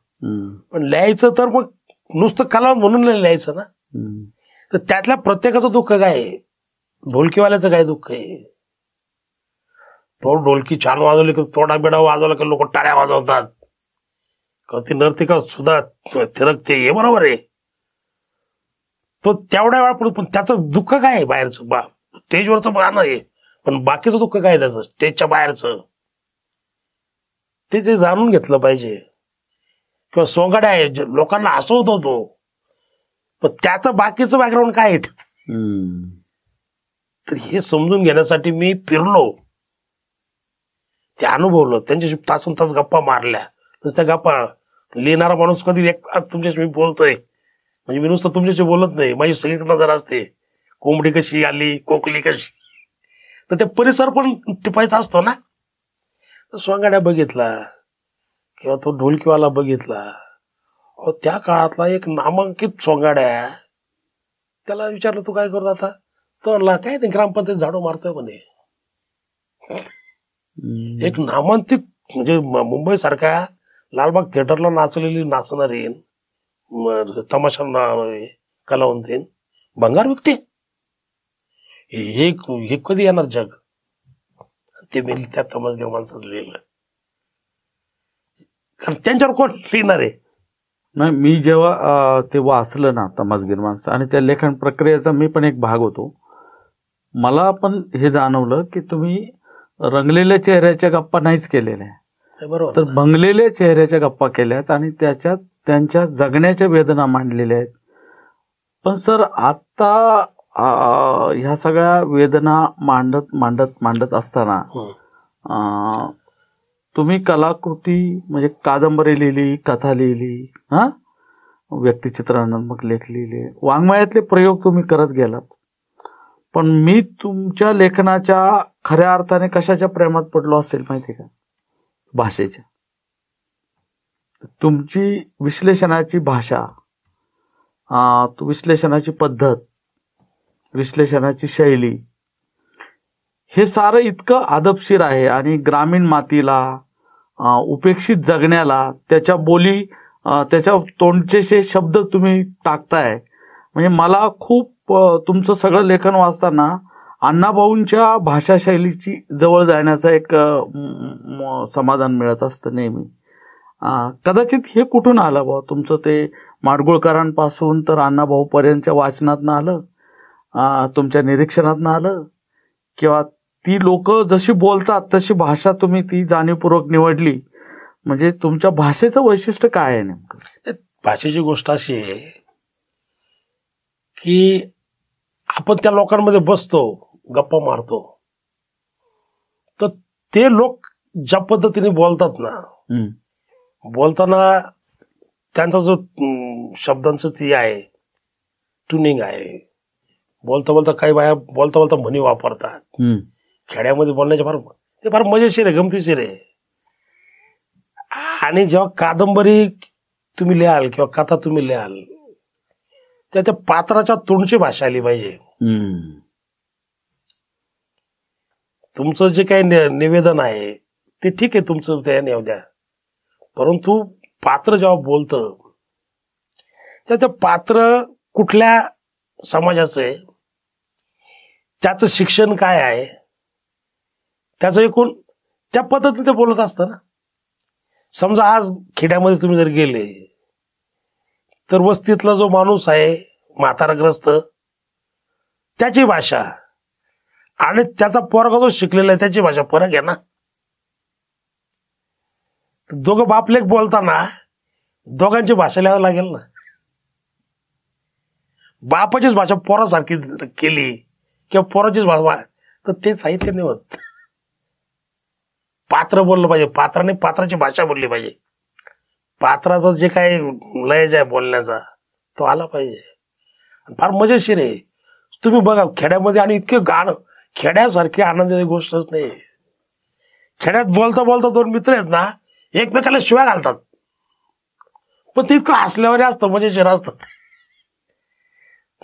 पण लिहायचं तर मग नुसतं कलावंत म्हणून लिहायचं ना. तर त्यातल्या प्रत्येकाचं दुःख काय आहे, ढोलकीवाल्याचं काय दुःख आहे. तो ढोलकी छान वाजवली की तोडा बिडा वाजवला की लोक टाळ्या वाजवतात, ती नर्तिका सुद्धा थिरकते, हे बरोबर आहे. तो तेवढ्या वेळा पुढे, पण त्याचं दुःख काय आहे बाहेरचं, स्टेजवरचं गाणं आहे, पण बाकीचं दुःख काय त्याचं स्टेजच्या बाहेरचं, ते जे जाणून घेतलं पाहिजे. किंवा सोंगाड्या आहे लोकांना हसवत होतो, पण त्याचं बाकीचं बॅकग्राऊंड काय आहे. तर हे समजून घेण्यासाठी मी फिरलो, ते अनुभवलं, त्यांच्याशी तासन तास गप्पा मारल्या. नुसत्या गप्पा लिहिणारा माणूस कधी तुमच्याशी मी बोलतोय म्हणजे मी नुसतं तुमच्याशी बोलत नाही, माझी सगळीकडे नजर असते. कोंबडी कशी आली, कोकली कशी, तर ते परिसर पण टिपायचा असतो ना. तर सोंगाड्या बघितला किंवा तो ढोलकीवाला बघितला, त्या काळातला एक नामांकित सोंगाड्या, त्याला विचारलं तू काय करतो आता, तर काय नाही ग्रामपंचायत झाडू मारतोय म्हणे. एक नामांकित म्हणजे मुंबई सारख्या लालबाग थिएटरला नाचलेली नाचणारी तमाशा कलावंतीन भंगार विकते, हे कधी येणार जग. ते मी त्या तमसगीर माणसात लिहिलं, कारण त्यांच्यावर कोण लिहिणार आहे. नाही, मी जेव्हा ते वाचलं ना तमसगीर माणसं आणि त्या लेखन प्रक्रियेचा मी पण एक भाग होतो, मला पण हे जाणवलं की तुम्ही रंगलेल्या चेहऱ्याच्या गप्पा नाहीच केलेल्या, बरोबर, तर भंगलेल्या चेहऱ्याच्या गप्पा केल्यात आणि त्याच्यात त्यांच्या जगण्याच्या वेदना मांडलेल्या आहेत. पण सर आता ह्या सगळ्या वेदना मांडत मांडत मांडत असताना तुम्ही कलाकृती म्हणजे कादंबरी लिहिली, कथा लिहिली, व्यक्तिचित्रणात्मक लेख लिहिले, वाङ्मयातले प्रयोग तुम्ही करत गेलात. पण मी तुमच्या लेखनाच्या खऱ्या अर्थाने कशाच्या प्रेमात पडलो असेल माहिती का, भाषेच्या. तुमची विश्लेषणाची भाषा, विश्लेषणाची पद्धत विश्लेषणाची शैली, हे सारं इतकं आदबशीर आहे आणि ग्रामीण मातीला, उपेक्षित जगण्याला, त्याच्या बोली, त्याच्या तोंडचे शब्द तुम्ही टाकताय. म्हणजे मला खूप तुमचं सगळं लेखन वाचताना अण्णाभाऊंच्या भाषाशैलीची जवळ जाण्याचं एक समाधान मिळत असतं नेहमी. कदाचित हे कुठून आलं बा तुमचं? ते माडगुळकरांपासून तर अण्णाभाऊ पर्यंतच्या वाचनातनं आलं, तुमच्या निरीक्षणातनं आलं, किंवा ती लोक जशी बोलतात तशी भाषा तुम्ही ती जाणीवपूर्वक निवडली? म्हणजे तुमच्या भाषेचं वैशिष्ट्य काय आहे नेमकं? भाषेची गोष्ट अशी आहे की आपण त्या लोकांमध्ये बसतो, गप्पा मारतो, तर ते लोक ज्या पद्धतीने बोलतात ना, बोलताना त्यांचा जो शब्दांचं ती आहे, ट्युनिंग आहे, बोलता बोलता काही बाया बोलता बोलता म्हणी वापरतात. खेड्यामध्ये बोलण्याचे फार मजेशीर आहे, गमतीशीर आहे. आणि जेव्हा कादंबरी तुम्ही लिहाल किंवा कथा तुम्ही लिहाल, त्या पात्राच्या तोंडची भाषा आली पाहिजे. तुमचं जे काही निवेदन आहे ते ठीक आहे, तुमचं त्याने येऊ द्या, परंतु पात्र जेव्हा बोलतं त्या पात्र कुठल्या समाजाचं आहे, त्याचं शिक्षण काय आहे, त्याचं एकूण त्या पद्धतीने ते बोलत असतं ना. समजा आज खेड्यामध्ये तुम्ही जर गेले तर वस्तीतला जो माणूस आहे म्हाताराग्रस्त, त्याची भाषा आणि त्याचा पोरगा जो शिकलेला आहे त्याची भाषा फरक आहे ना. दोघं बापलेक बोलताना दोघांची भाषा लिहावी लागेल ना. बापाचीच भाषा पोरासारखी केली किंवा पोराचीच भाषा, तर ते साहित्य नाही होत. पात्र बोललं पाहिजे, पात्राने पात्राची भाषा बोलली पाहिजे, पात्राचा जे काही लय आहे बोलण्याचा तो आला पाहिजे. फार मजेशीर आहे. तुम्ही बघा खेड्यामध्ये, आणि इतके गाणं, खेड्यासारखी आनंदाची गोष्टच नाही. खेड्यात बोलता बोलता दोन मित्र आहेत ना, एकमेकाला शिव्या घालतात, पण ते इतकं हसल्यावर असतं, मजेशीर असतं,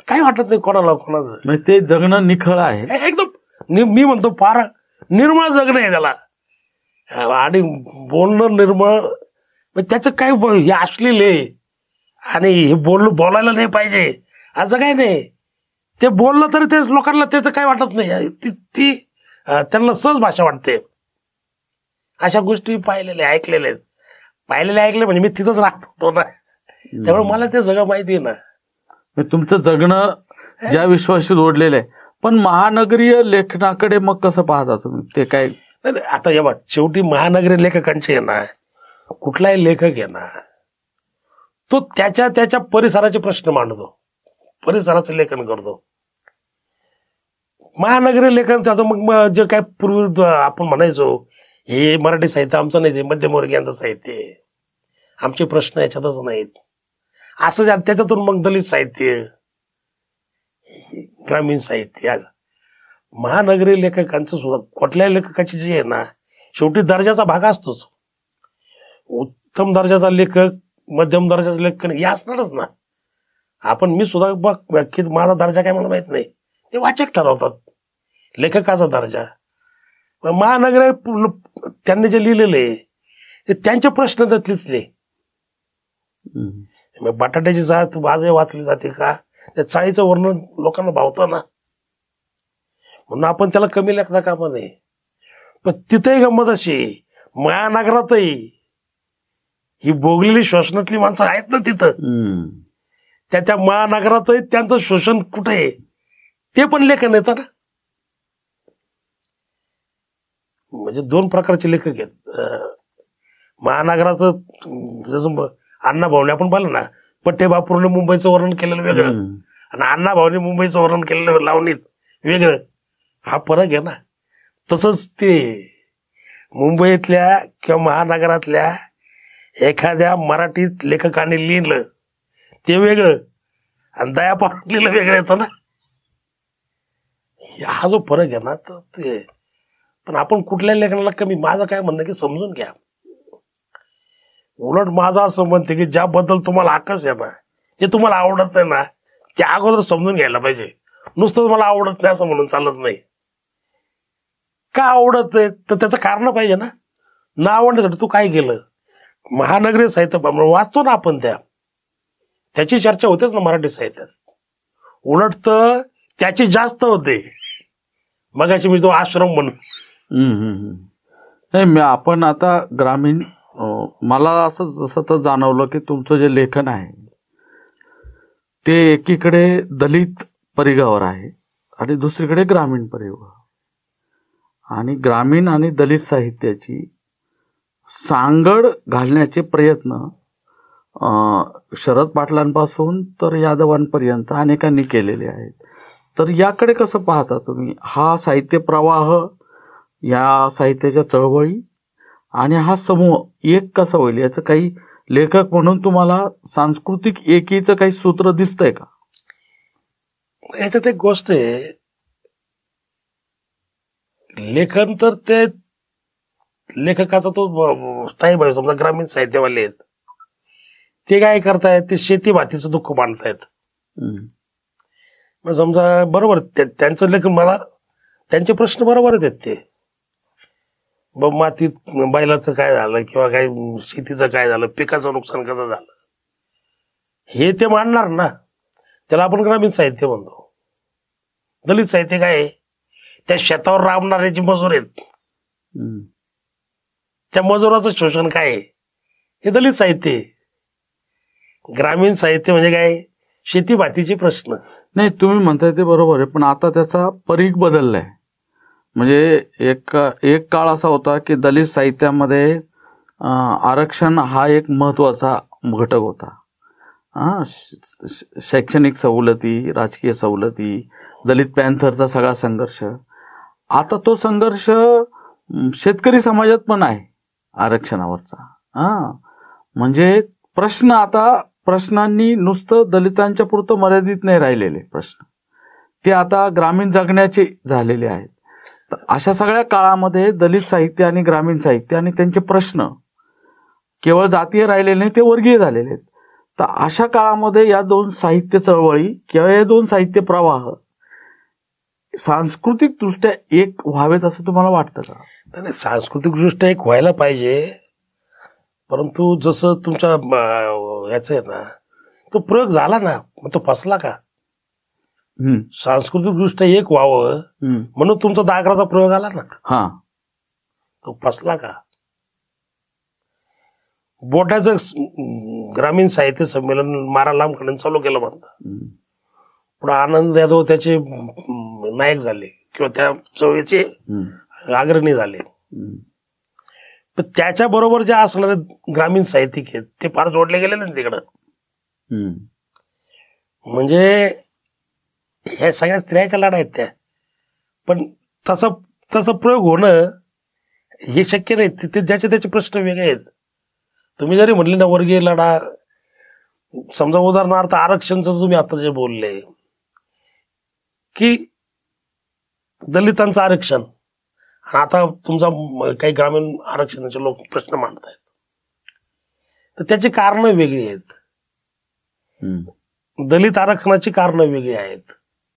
काही वाटत नाही कोणाला कोणाचं. ते जगणं निखळ आहे एकदम. मी म्हणतो फार निर्मळ जगणं आहे त्याला, आणि बोलणं निर्मळ. त्याचं काय हे अश्लील आहे आणि हे बोलायला नाही पाहिजे असं काही नाही. ते बोललं तरी ते लोकांना त्याचं काही वाटत नाही, ती त्यांना सहज भाषा वाटते. अशा गोष्टी पाहिलेल्या ऐकलेल्या आहेत. ऐकले म्हणजे मी तिथंच राहतो ना, त्यामुळे मला ते सगळं माहिती आहे ना. तुमचं जगणं ज्या विश्वाशी जोडलेलं आहे. पण महानगरीय लेखनाकडे मग कसं पाहता तुम्ही? ते काय आता हे बघ, शेवटी महानगरीय लेखकांचे आहे ना, कुठलाही लेखक आहे ना, तो त्याच्या परिसराचे प्रश्न मांडतो, परिसराचं लेखन करतो. महानगरीय लेखन त्याचं मग जे काय पूर्वी आपण म्हणायचो हे मराठी साहित्य आमचं नाही, ते मध्यमवर्गीयांचं साहित्य आहे, आमचे प्रश्न याच्यातच नाहीत, असं त्याच्यातून मग दलित साहित्य, ग्रामीण साहित्य. महानगरीय लेखकांचं सुद्धा, कुठल्याही लेखकाची जी आहे ना, शेवटी दर्जाचा भाग असतोच. उत्तम दर्जाचा लेखक, मध्यम दर्जाचा लेखक हे असणारच ना. मी सुद्धा बघ की माझा दर्जा काय मला माहित नाही, ते वाचक ठरवतात लेखकाचा दर्जा. महानगरीय त्यांनी जे लिहिलेले ते त्यांचे प्रश्न त्यातले. बटाट्याची चाळ भाजी वाचली जाते का, त्या चाळीचं वर्णन लोकांना भावतं ना, म्हणून आपण त्याला कमी लेखता कामा नये. पण तिथेही गंमत अशी, महानगरातही ही भोगलेली शोषणातली माणसं आहेत ना तिथं, त्या महानगरातही त्यांचं शोषण कुठे आहे ते पण लेखन येतं ना. म्हणजे दोन प्रकारचे लेखक आहेत. महानगराचं जसं अण्णाभाऊने आपण पाहिलं ना, पठ्ठे बापूरने मुंबईचं वर्णन केलेलं वेगळं आणि अण्णाभाऊने मुंबईचं वर्णन केलेलं लावणीत वेगळं, हा फरक आहे ना. तसंच ते मुंबईतल्या किंवा महानगरातल्या एखाद्या मराठी लेखकाने लिहिलं ते वेगळं आणि दया पाटील लिहिलं वेगळं येतं ना. हा जो फरक आहे ना, तर ते पण आपण कुठल्या लेखनाला कमी. माझं काय म्हणणं की समजून घ्या. उलट माझं असं म्हणते की ज्याबद्दल तुम्हाला आकर्ष आहे ना, जे तुम्हाला आवडत नाही ना, ते अगोदर समजून घ्यायला पाहिजे, नुसतं मला आवडत नाही असं म्हणून चालत नाही. का आवडत आहे तर त्याचं कारण पाहिजे ना. न आवडण्यासाठी तू काय केलं. महानगरी साहित्य वाचतो ना आपण, त्याची चर्चा होतेच ना मराठी साहित्यात. उलट तर त्याची जास्त होते. मगाशी मी तो आश्रम म्हणून नाही, आपण आता ग्रामीण, मला असं जसं तर जाणवलं की तुमचं जे लेखन आहे ते एकीकडे दलित परिघावर आहे आणि दुसरीकडे ग्रामीण परिघावर. आणि ग्रामीण आणि दलित साहित्याची सांगड घालण्याचे प्रयत्न शरद पाटलांपासून तर यादवांपर्यंत अनेकांनी केलेले आहेत. तर याकडे कसं पाहता तुम्ही? हा साहित्य प्रवाह, या साहित्याच्या चळवळी आणि हा समूह एक कसा होईल, याचं काही लेखक म्हणून तुम्हाला सांस्कृतिक एकीचं काही सूत्र दिसतंय का? याच्यात एक गोष्ट आहे, लेखन तर ते लेखकाचा तो स्थायी समजा ग्रामीण साहित्यवाले आहेत ते काय करतायत, ते शेती भातीचं दुःख मांडतायत. मग समजा बरोबर त्यांचं लेखन, मला त्यांचे प्रश्न बरोबर आहेत ते. मातीत बैलाचं काय झालं किंवा काय शेतीचं काय झालं, पिकाचं नुकसान कसं झालं, हे ते मांडणार ना. त्याला आपण ग्रामीण साहित्य म्हणतो. दलित साहित्य काय आहे, त्या शेतावर राबणारे जे मजूर आहेत त्या मजुराचं शोषण काय आहे, हे दलित साहित्य आहे. ग्रामीण साहित्य म्हणजे काय, शेती भातीचे प्रश्न. नाही, तुम्ही म्हणताय ते बरोबर आहे, पण आता त्याचा परीघ बदललाय. म्हणजे एक काळ असा होता की दलित साहित्यामध्ये आरक्षण हा एक महत्वाचा घटक होता. शैक्षणिक सवलती, राजकीय सवलती, दलित पॅन्थरचा सगळा संघर्ष. आता तो संघर्ष शेतकरी समाजात पण आहे आरक्षणावरचा. म्हणजे प्रश्नांनी नुसतं दलितांच्या पुरतं मर्यादित नाही राहिलेले प्रश्न, ते आता ग्रामीण जगण्याचे झालेले आहेत. तर अशा सगळ्या काळामध्ये दलित साहित्य आणि ग्रामीण साहित्य आणि त्यांचे प्रश्न केवळ जातीय राहिलेले नाही, ते वर्गीय झालेले आहेत. तर अशा काळामध्ये या दोन साहित्य चळवळी किंवा या दोन साहित्य प्रवाह सांस्कृतिक दृष्ट्या एक व्हावेत असं तुम्हाला वाटतं का? नाही, सांस्कृतिक दृष्ट्या एक व्हायला पाहिजे, परंतु जसं तुमच्या याच आहे ना, तो प्रयोग झाला ना, मग तो फसला का? सांस्कृतिक दृष्ट्या एक व्हावं म्हणून तुमचा दाखराचा प्रयोग आला ना, तो फसला का? बोटाचं ग्रामीण साहित्य संमेलन मारा लांबकडे चालू केलं म्हणतात, पण आनंद यादव त्याचे नायक झाले किंवा त्या चळवळीचे अग्रणी झाले. पण त्याच्या बरोबर जे असणारे ग्रामीण साहित्यिक आहेत ते फार जोडले गेले ना तिकडं. म्हणजे ह्या सगळ्या स्त्रियाच्या लढा आहेत त्या, पण तसं प्रयोग होणं हे शक्य नाही. ते ज्याचे त्याचे प्रश्न वेगळे आहेत. तुम्ही जरी म्हणले ना वर्गीय लढा, समजा उदाहरणार्थ आरक्षणचं तुम्ही आता जे बोलले की दलितांचं आरक्षण, आणि आता तुमचा काही ग्रामीण आरक्षणाचे लोक प्रश्न मांडतायत, तर त्याची कारणं वेगळी आहेत. दलित आरक्षणाची कारणं वेगळी आहेत.